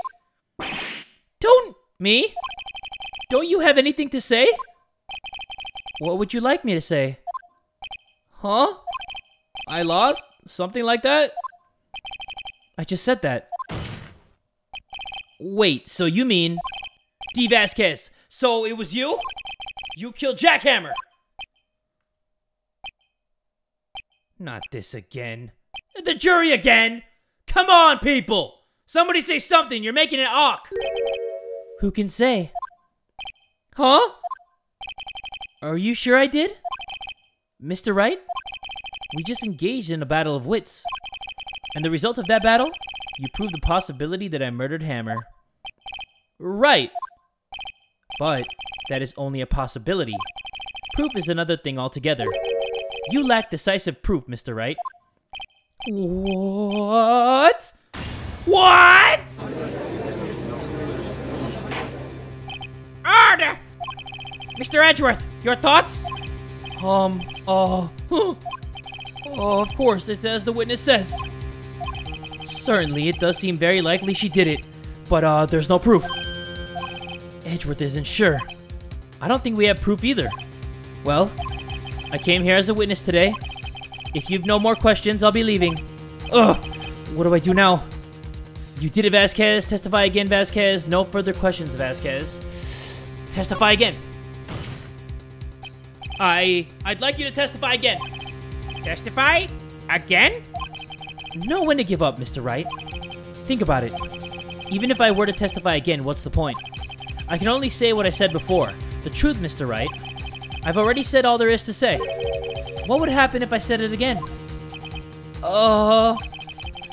Don't... Me? Don't you have anything to say? What would you like me to say? Huh? I lost? Something like that? I just said that. Wait, so you mean... D. Vasquez, so it was you? You killed Jack Hammer! Not this again. The jury again! Come on, people! Somebody say something, you're making it awk! Who can say? Huh? Are you sure I did? Mr. Wright? We just engaged in a battle of wits. And the result of that battle? You proved the possibility that I murdered Hammer. Right. But that is only a possibility. Proof is another thing altogether. You lack decisive proof, Mr. Wright. What? What? Order! Mr. Edgeworth, your thoughts? Of course, it's as the witness says. Certainly, it does seem very likely she did it, but there's no proof. Edgeworth isn't sure. I don't think we have proof either. Well, I came here as a witness today. If you've no more questions, I'll be leaving. Ugh, what do I do now? You did it, Vasquez. Testify again, Vasquez. No further questions, Vasquez. Testify again. I'd like you to testify again. Testify? Again? Know when to give up, Mr. Wright. Think about it. Even if I were to testify again, what's the point? I can only say what I said before. The truth, Mr. Wright. I've already said all there is to say. What would happen if I said it again?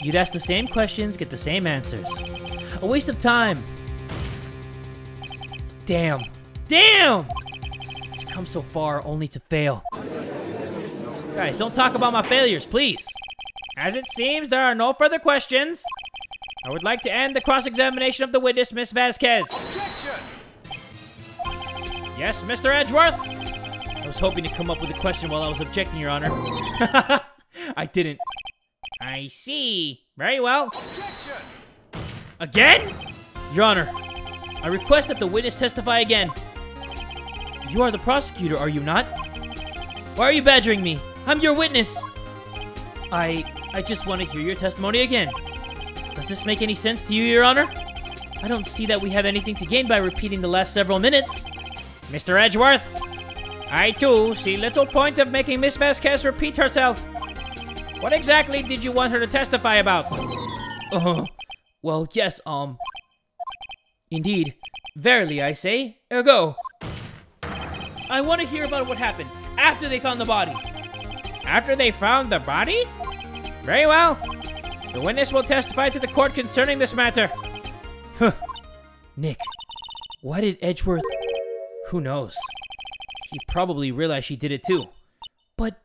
You'd ask the same questions, get the same answers. A waste of time. Damn. Damn! To come so far only to fail. Guys, don't talk about my failures, please. As it seems, there are no further questions. I would like to end the cross-examination of the witness, Miss Vasquez. Objection! Yes, Mr. Edgeworth? I was hoping to come up with a question while I was objecting, Your Honor. I didn't. I see. Very well. Objection! Again? Your Honor, I request that the witness testify again. You are the prosecutor, are you not? Why are you badgering me? I'm your witness. I just want to hear your testimony again. Does this make any sense to you, Your Honor? I don't see that we have anything to gain by repeating the last several minutes. Mr. Edgeworth, I too see little point of making Miss Vasquez repeat herself. What exactly did you want her to testify about? Well, yes, indeed. Verily, I say, ergo. I want to hear about what happened after they found the body. After they found the body? Very well. The witness will testify to the court concerning this matter. Nick, why did Edgeworth... Who knows? He probably realized she did it too. But...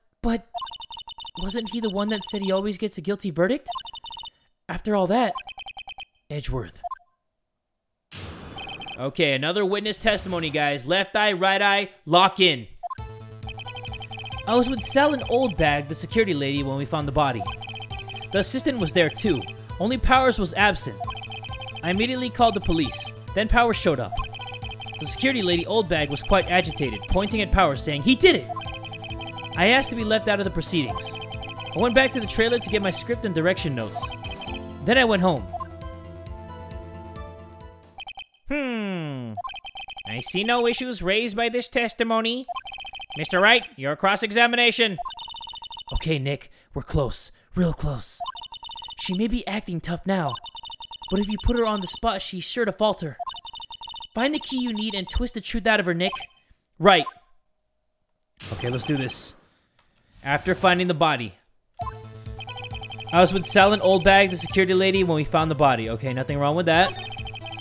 Wasn't he the one that said he always gets a guilty verdict? After all that... Edgeworth. Okay, another witness testimony, guys. Left eye, right eye, lock in. I was with Sal and Old Bag, the security lady, when we found the body. The assistant was there too, only Powers was absent. I immediately called the police, then Powers showed up. The security lady, Old Bag, was quite agitated, pointing at Powers, saying, "He did it!" I asked to be left out of the proceedings. I went back to the trailer to get my script and direction notes. Then I went home. I see no issues raised by this testimony. Mr. Wright, your cross-examination. Okay, Nick, we're close. Real close. She may be acting tough now, but if you put her on the spot, she's sure to falter. Find the key you need and twist the truth out of her, Nick. Right. Okay, let's do this. After finding the body. I was with Sal and Old Bag, the security lady, when we found the body. Okay, nothing wrong with that.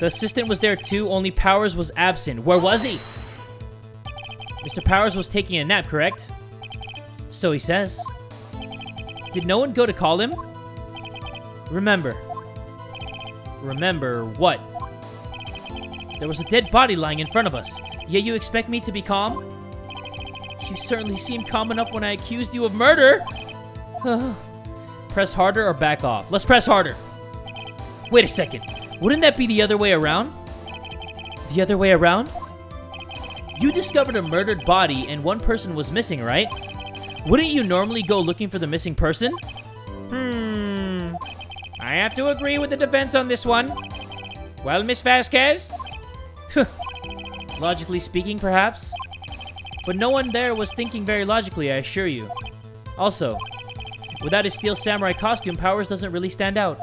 The assistant was there too, only Powers was absent. Where was he? Mr. Powers was taking a nap, correct? So he says. Did no one go to call him? Remember. Remember what? There was a dead body lying in front of us. Yet you expect me to be calm? You certainly seemed calm enough when I accused you of murder. Press harder or back off? Let's press harder. Wait a second. Wouldn't that be the other way around? The other way around? You discovered a murdered body and one person was missing, right? Wouldn't you normally go looking for the missing person? I have to agree with the defense on this one. Well, Miss Vasquez? Logically speaking, perhaps? But no one there was thinking very logically, I assure you. Also, without his steel samurai costume, Powers doesn't really stand out.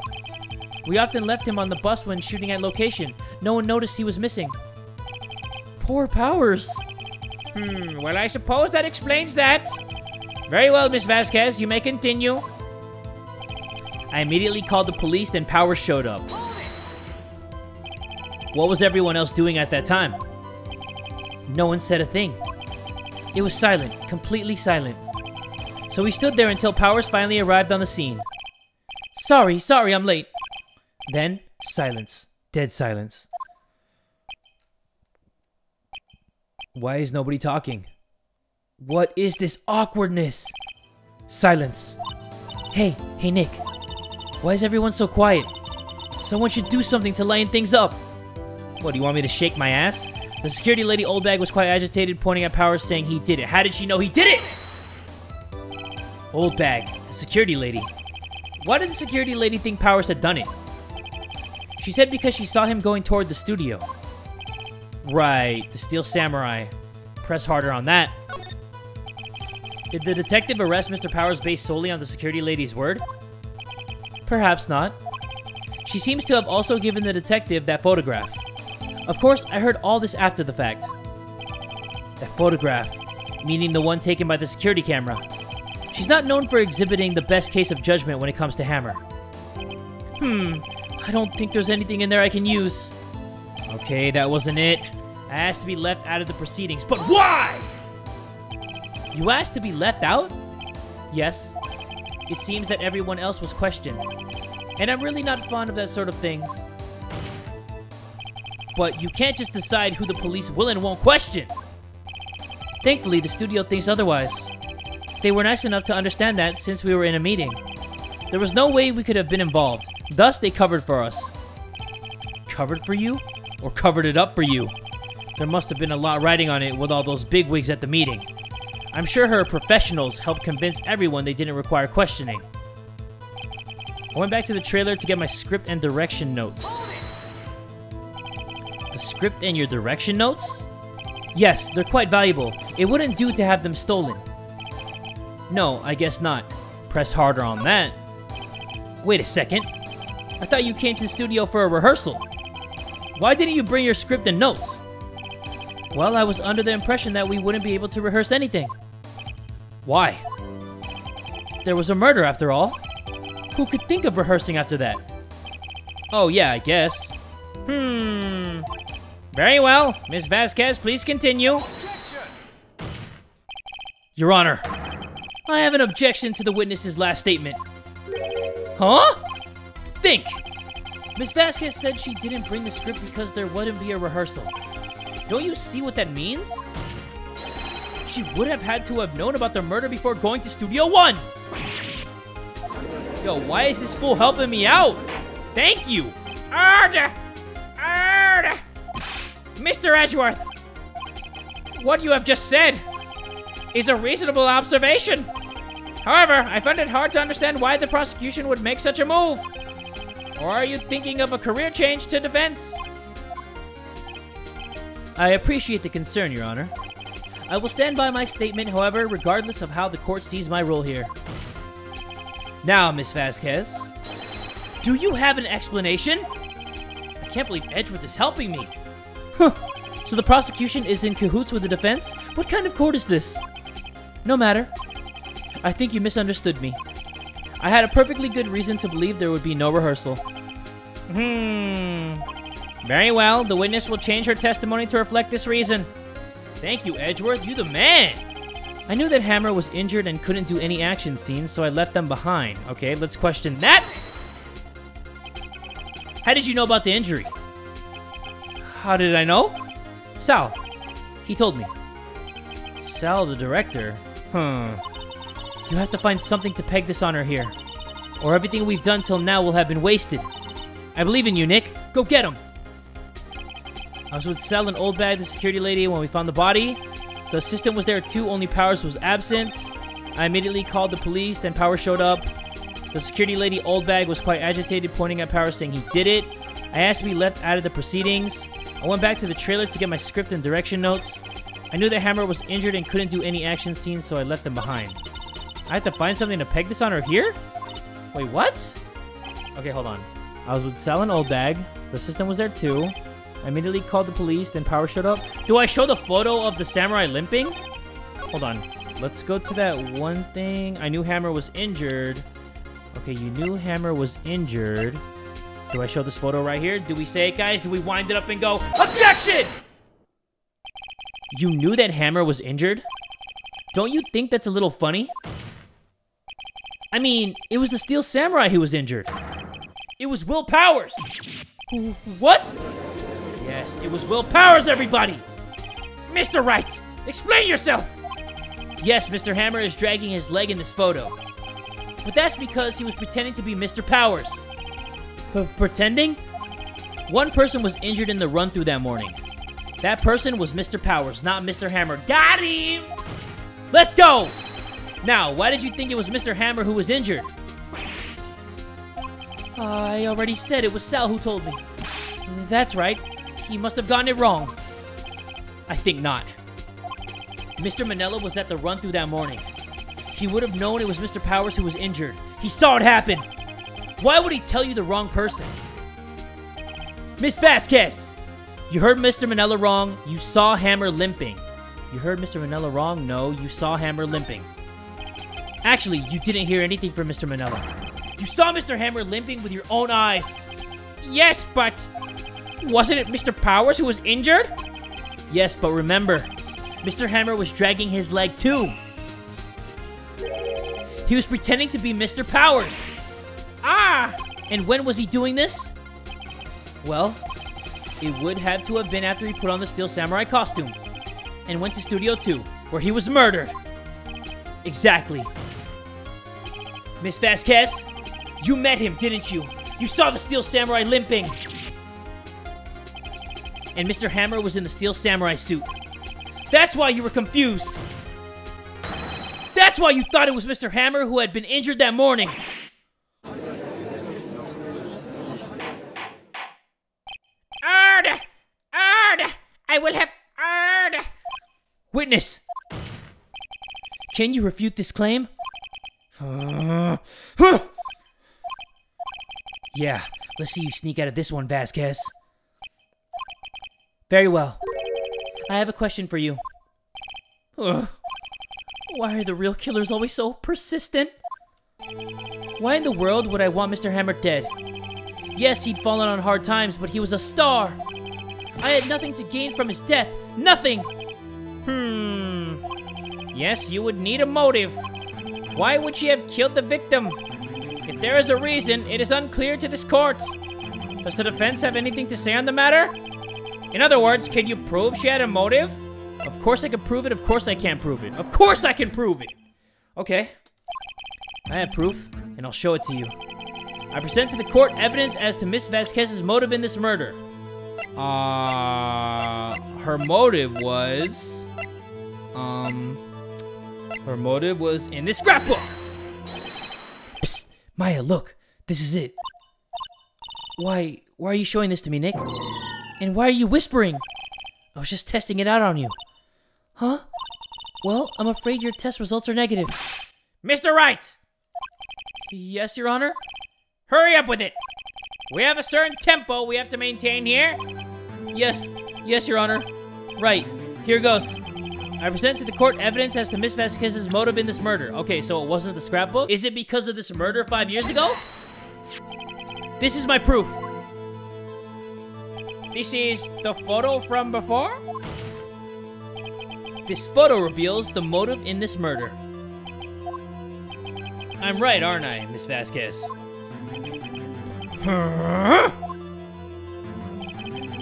We often left him on the bus when shooting at location. No one noticed he was missing. Poor Powers. Well, I suppose that explains that. Very well, Miss Vasquez, you may continue. I immediately called the police, then Power showed up. What was everyone else doing at that time? No one said a thing. It was silent, completely silent. So we stood there until Powers finally arrived on the scene. Sorry, I'm late. Then, silence. Dead silence. Why is nobody talking? What is this awkwardness? Silence. Hey, Nick. Why is everyone so quiet? Someone should do something to lighten things up. What, do you want me to shake my ass? The security lady Oldbag was quite agitated, pointing at Powers, saying he did it. How did she know he did it? Oldbag, the security lady. Why did the security lady think Powers had done it? She said because she saw him going toward the studio. Right, the Steel Samurai. Press harder on that. Did the detective arrest Mr. Powers based solely on the security lady's word? Perhaps not. She seems to have also given the detective that photograph. Of course, I heard all this after the fact. That photograph, meaning the one taken by the security camera. She's not known for exhibiting the best case of judgment when it comes to Hammer. I don't think there's anything in there I can use. Okay, that wasn't it. I asked to be left out of the proceedings, but why? You asked to be left out? Yes. It seems that everyone else was questioned. And I'm really not fond of that sort of thing. But you can't just decide who the police will and won't question. Thankfully, the studio thinks otherwise. They were nice enough to understand that since we were in a meeting. There was no way we could have been involved. Thus, they covered for us. Covered for you? Or covered it up for you? There must have been a lot riding on it with all those bigwigs at the meeting. I'm sure her professionals helped convince everyone they didn't require questioning. I went back to the trailer to get my script and direction notes. The script and your direction notes? Yes, they're quite valuable. It wouldn't do to have them stolen. No, I guess not. Press harder on that. Wait a second. I thought you came to the studio for a rehearsal. Why didn't you bring your script and notes? Well, I was under the impression that we wouldn't be able to rehearse anything. Why? There was a murder after all. Who could think of rehearsing after that? Oh yeah, I guess. Very well. Miss Vasquez, please continue. Your Honor, I have an objection to the witness's last statement. Huh? Think! Miss Vasquez said she didn't bring the script because there wouldn't be a rehearsal. Don't you see what that means? She would have had to have known about the murder before going to Studio One! Yo, why is this fool helping me out? Thank you! Order! Mr. Edgeworth, what you have just said is a reasonable observation. However, I find it hard to understand why the prosecution would make such a move. Or are you thinking of a career change to defense? I appreciate the concern, Your Honor. I will stand by my statement, however, regardless of how the court sees my role here. Now, Miss Vasquez, do you have an explanation? I can't believe Edgeworth is helping me. Huh. So the prosecution is in cahoots with the defense? What kind of court is this? No matter. I think you misunderstood me. I had a perfectly good reason to believe there would be no rehearsal. Very well. The witness will change her testimony to reflect this reason. Thank you, Edgeworth. You the man. I knew that Hammer was injured and couldn't do any action scenes, so I left them behind. Okay, let's question that. How did you know about the injury? How did I know? Sal. He told me. Sal, the director? You have to find something to peg this on her here, or everything we've done till now will have been wasted. I believe in you, Nick. Go get him. I was with Sal and Oldbag, the security lady, when we found the body. The assistant was there too, only Powers was absent. I immediately called the police, then Powers showed up. The security lady, Oldbag, was quite agitated, pointing at Powers saying he did it. I asked to be left out of the proceedings. I went back to the trailer to get my script and direction notes. I knew that Hammer was injured and couldn't do any action scenes, so I left them behind. I have to find something to peg this on her here? Wait, what? Okay, hold on. I was with Sal and Oldbag. The assistant was there too. I immediately called the police, then Power showed up. Do I show the photo of the samurai limping? Hold on. Let's go to that one thing. I knew Hammer was injured. Okay, you knew Hammer was injured. Do I show this photo right here? Do we say it, guys? Do we wind it up and go, objection? You knew that Hammer was injured? Don't you think that's a little funny? I mean, it was the Steel Samurai who was injured. It was Will Powers. What? Yes, it was Will Powers, everybody. Mr. Wright, explain yourself. Yes, Mr. Hammer is dragging his leg in this photo. But that's because he was pretending to be Mr. Powers. Pretending? One person was injured in the run-through that morning. That person was Mr. Powers, not Mr. Hammer. Got him! Let's go! Now, why did you think it was Mr. Hammer who was injured? I already said it was Sal who told me. That's right. He must have gotten it wrong. I think not. Mr. Manila was at the run-through that morning. He would have known it was Mr. Powers who was injured. He saw it happen. Why would he tell you the wrong person? Miss Vasquez! You heard Mr. Manila wrong. You saw Hammer limping. You heard Mr. Manila wrong? No, you saw Hammer limping. Actually, you didn't hear anything from Mr. Manila. You saw Mr. Hammer limping with your own eyes. Yes, but wasn't it Mr. Powers who was injured? Yes, but remember, Mr. Hammer was dragging his leg too. He was pretending to be Mr. Powers. Ah! And when was he doing this? Well, it would have to have been after he put on the Steel Samurai costume and went to Studio 2, where he was murdered. Exactly. Miss Vasquez, you met him, didn't you? You saw the Steel Samurai limping. And Mr. Hammer was in the Steel Samurai suit. That's why you were confused. That's why you thought it was Mr. Hammer who had been injured that morning. I will have Witness! Can you refute this claim? Yeah, let's see you sneak out of this one, Vasquez. Very well. I have a question for you. Why are the real killers always so persistent? Why in the world would I want Mr. Hammer dead? Yes, he'd fallen on hard times, but he was a star. I had nothing to gain from his death. Nothing! Yes, you would need a motive. Why would she have killed the victim? If there is a reason, it is unclear to this court. Does the defense have anything to say on the matter? In other words, can you prove she had a motive? Of course I can prove it, of course I can't prove it. Of course I can prove it! Okay. I have proof, and I'll show it to you. I present to the court evidence as to Miss Vasquez's motive in this murder. Her motive was... Her motive was in this scrapbook! Psst! Maya, look! This is it. Why are you showing this to me, Nick? And why are you whispering? I was just testing it out on you. Huh? Well, I'm afraid your test results are negative. Mr. Wright! Yes, Your Honor? Hurry up with it! We have a certain tempo we have to maintain here. Yes, Your Honor. Right, here goes. I present to the court evidence as to Miss Vasquez's motive in this murder. Okay, so it wasn't the scrapbook? Is it because of this murder 5 years ago? This is my proof. This is the photo from before? This photo reveals the motive in this murder. I'm right, aren't I, Miss Vasquez?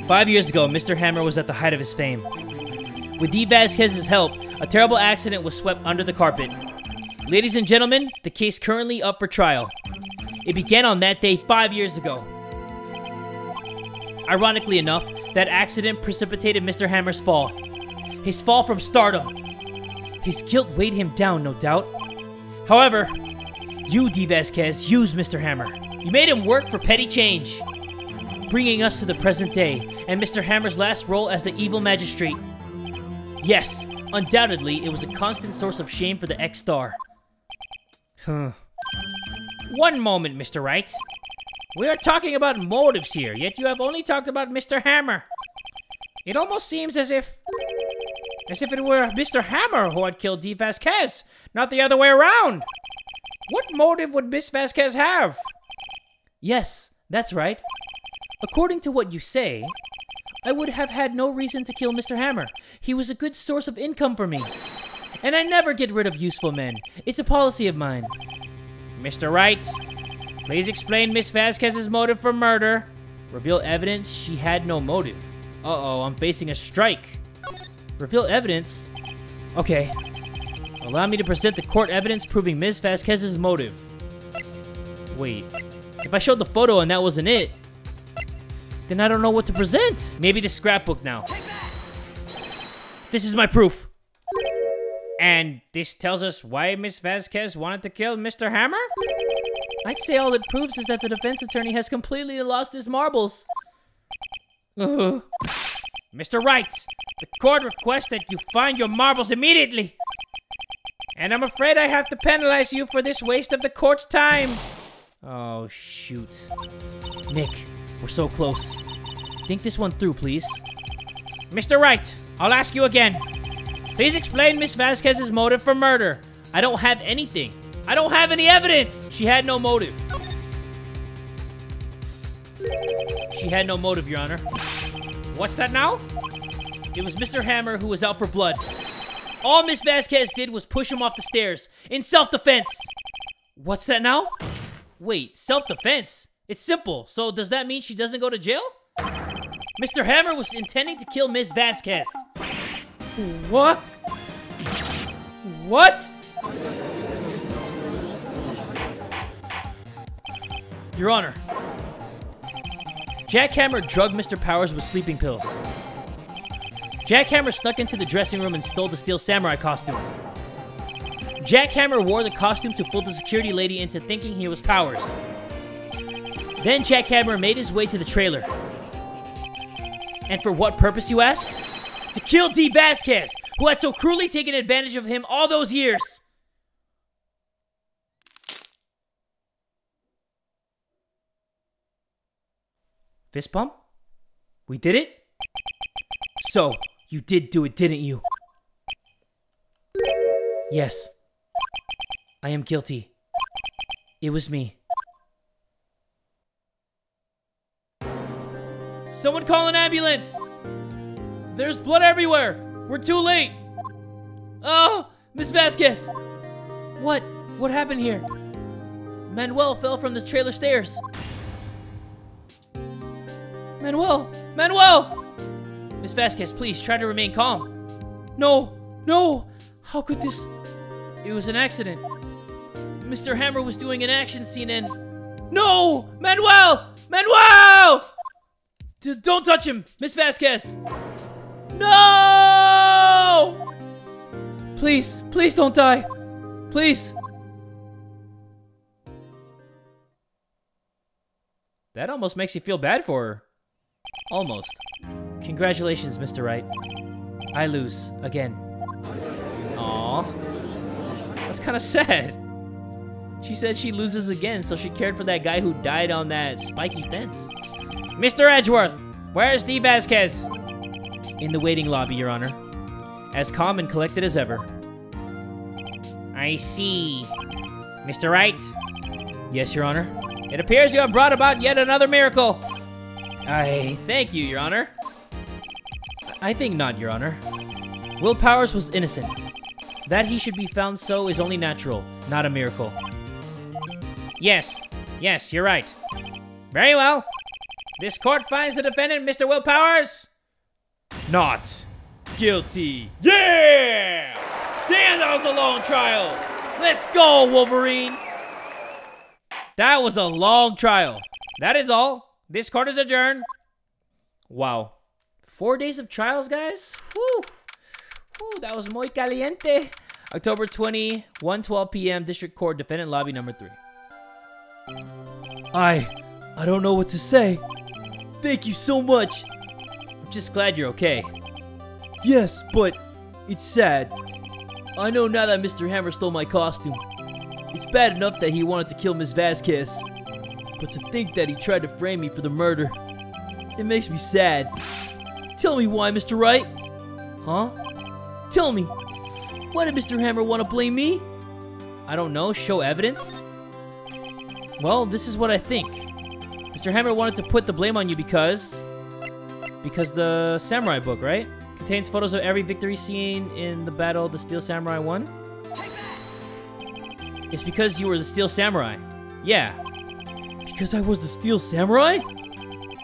5 years ago, Mr. Hammer was at the height of his fame. With Dee Vasquez's help, a terrible accident was swept under the carpet. Ladies and gentlemen, the case currently up for trial. It began on that day 5 years ago. Ironically enough, that accident precipitated Mr. Hammer's fall. His fall from stardom. His guilt weighed him down, no doubt. However, you, Dee Vasquez, used Mr. Hammer. You made him work for petty change, bringing us to the present day, and Mr. Hammer's last role as the evil magistrate. Yes, undoubtedly, it was a constant source of shame for the ex-star. One moment, Mr. Wright. We are talking about motives here, yet you have only talked about Mr. Hammer. It almost seems as if it were Mr. Hammer who had killed D. Vasquez, not the other way around. What motive would Miss Vasquez have? Yes, that's right. According to what you say, I would have had no reason to kill Mr. Hammer. He was a good source of income for me. And I never get rid of useful men. It's a policy of mine. Mr. Wright, please explain Miss Vasquez's motive for murder. Reveal evidence she had no motive. Uh-oh, I'm facing a strike. Reveal evidence? Okay. Allow me to present the court evidence proving Ms. Vasquez's motive. Wait. If I showed the photo and that wasn't it, then I don't know what to present. Maybe the scrapbook now. This is my proof. And this tells us why Miss Vasquez wanted to kill Mr. Hammer? I'd say all it proves is that the defense attorney has completely lost his marbles. Mr. Wright, the court requests that you find your marbles immediately. And I'm afraid I have to penalize you for this waste of the court's time. Oh, shoot. Nick, we're so close. Think this one through, please. Mr. Wright, I'll ask you again. Please explain Miss Vasquez's motive for murder. I don't have anything. I don't have any evidence. She had no motive. She had no motive, Your Honor. What's that now? It was Mr. Hammer who was out for blood. All Miss Vasquez did was push him off the stairs in self-defense. What's that now? Wait, self-defense? It's simple. So does that mean she doesn't go to jail? Mr. Hammer was intending to kill Miss Vasquez. What? What? Your Honor, Jack Hammer drugged Mr. Powers with sleeping pills. Jack Hammer snuck into the dressing room and stole the Steel Samurai costume. Jack Hammer wore the costume to fool the security lady into thinking he was Powers. Then Jack Hammer made his way to the trailer. And for what purpose, you ask? To kill D. Vasquez, who had so cruelly taken advantage of him all those years. Fist bump? We did it? So, you did do it, didn't you? Yes. I am guilty. It was me. Someone call an ambulance! There's blood everywhere! We're too late! Oh! Miss Vasquez! What? What happened here? Manuel fell from the trailer stairs. Manuel! Manuel! Miss Vasquez, please try to remain calm. No! No! How could this... It was an accident. Mr. Hammer was doing an action scene and... No! Manuel! Manuel! Don't touch him! Miss Vasquez! No! Please, please don't die. Please. That almost makes you feel bad for her. Almost. Congratulations, Mr. Wright. I lose again. Aww. That's kind of sad. She said she loses again, so she cared for that guy who died on that spiky fence. Mr. Edgeworth, where's D. Vasquez? In the waiting lobby, Your Honor. As calm and collected as ever. I see. Mr. Wright? Yes, Your Honor. It appears you have brought about yet another miracle. Thank you, Your Honor. I think not, Your Honor. Will Powers was innocent. That he should be found so is only natural, not a miracle. Yes, you're right. Very well. This court finds the defendant, Mr. Will Powers, not guilty. Yeah! Damn, that was a long trial. Let's go, Wolverine. That was a long trial. That is all. This court is adjourned. Wow. 4 days of trials, guys? Whew. Whew, that was muy caliente. October 20, 1:12 p.m. District Court, Defendant Lobby number 3. I don't know what to say. Thank you so much. I'm just glad you're okay. Yes, but it's sad. I know now that Mr. Hammer stole my costume. It's bad enough that he wanted to kill Miss Vasquez. But to think that he tried to frame me for the murder, it makes me sad. Tell Tell me why, Mr. Wright. Huh? Tell me. Why did Mr. Hammer want to blame me? I don't know. Show evidence? Well, this is what I think. Mr. Hammer wanted to put the blame on you because the samurai book, right? Contains photos of every victory scene in the battle the Steel Samurai won. It's because you were the Steel Samurai. Yeah. Because I was the Steel Samurai?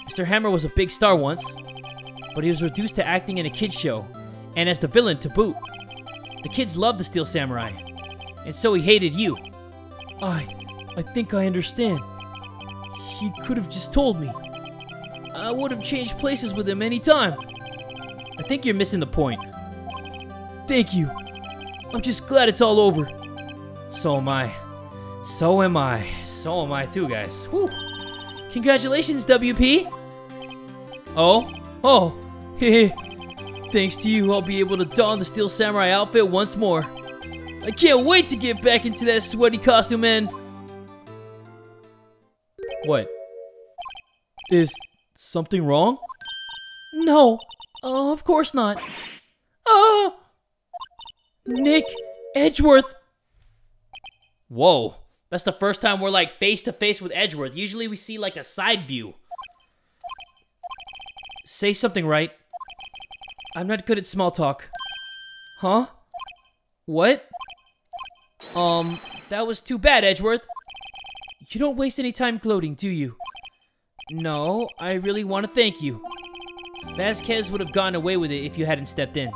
Mr. Hammer was a big star once, but he was reduced to acting in a kid's show, and as the villain to boot. The kids loved the Steel Samurai, and so he hated you. I think I understand. He could have just told me. I would have changed places with him any time. I think you're missing the point. Thank you. I'm just glad it's all over. So am I. So am I. So am I too, guys. Whew. Congratulations, WP. Oh. Hehe. Thanks to you, I'll be able to don the Steel Samurai outfit once more. I can't wait to get back into that sweaty costume and... What? Is something wrong? No, of course not. Nick Edgeworth. Whoa, that's the first time we're like face to face with Edgeworth. Usually we see like a side view. Say something, Wright. I'm not good at small talk. Huh? What? That was too bad, Edgeworth. You don't waste any time gloating, do you? No, I really want to thank you. Vasquez would have gone away with it if you hadn't stepped in.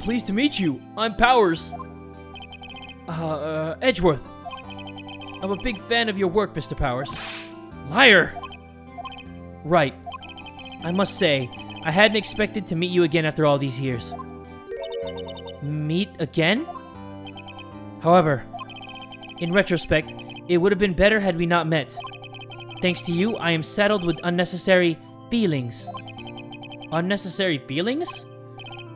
Pleased to meet you. I'm Powers. Edgeworth. I'm a big fan of your work, Mr. Powers. Liar! Right. I must say, I hadn't expected to meet you again after all these years. Meet again? However, in retrospect, it would have been better had we not met. Thanks to you, I am saddled with unnecessary feelings. Unnecessary feelings?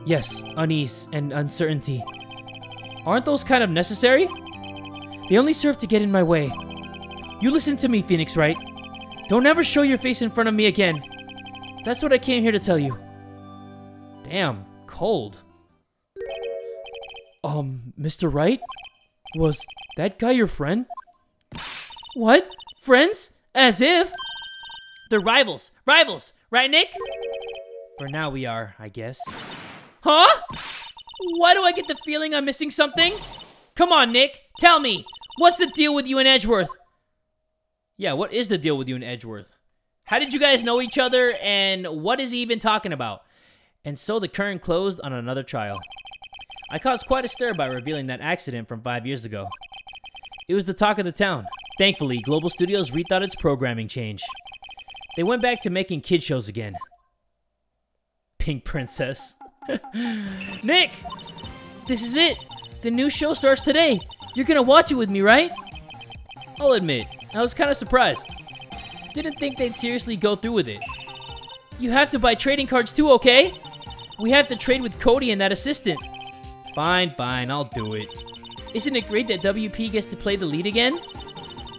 Yes, unease and uncertainty. Aren't those kind of necessary? They only serve to get in my way. You listen to me, Phoenix Wright. Don't ever show your face in front of me again. That's what I came here to tell you. Damn, cold. Mr. Wright? Was that guy your friend? What? Friends? As if? They're rivals. Rivals! Right, Nick? For now we are, I guess. Huh? Why do I get the feeling I'm missing something? Come on, Nick. Tell me. What's the deal with you and Edgeworth? Yeah, what is the deal with you and Edgeworth? How did you guys know each other, and what is he even talking about? And so the current closed on another trial. I caused quite a stir by revealing that accident from 5 years ago. It was the talk of the town. Thankfully, Global Studios rethought its programming change. They went back to making kid shows again. Pink Princess. Nick! This is it! The new show starts today! You're gonna watch it with me, right? I'll admit, I was kind of surprised. Didn't think they'd seriously go through with it. You have to buy trading cards too, okay? We have to trade with Cody and that assistant. Fine, I'll do it. Isn't it great that WP gets to play the lead again?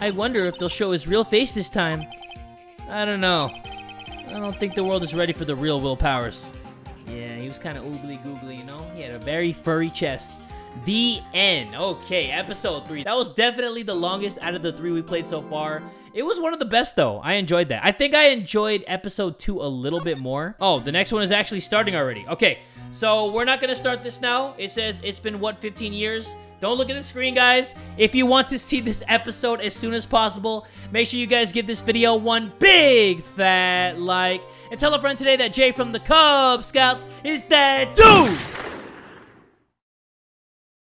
I wonder if they'll show his real face this time. I don't know. I don't think the world is ready for the real Will Powers. Yeah, he was kind of oogly-googly, you know? He had a very furry chest. The end. Okay, episode 3. That was definitely the longest out of the 3 we played so far. It was one of the best, though. I enjoyed that. I think I enjoyed episode 2 a little bit more. Oh, the next one is actually starting already. Okay, so we're not going to start this now. It says it's been, what, 15 years? Don't look at the screen, guys. If you want to see this episode as soon as possible, make sure you guys give this video one big fat like. And tell a friend today that Jay from the Kubz Scouts is that dude!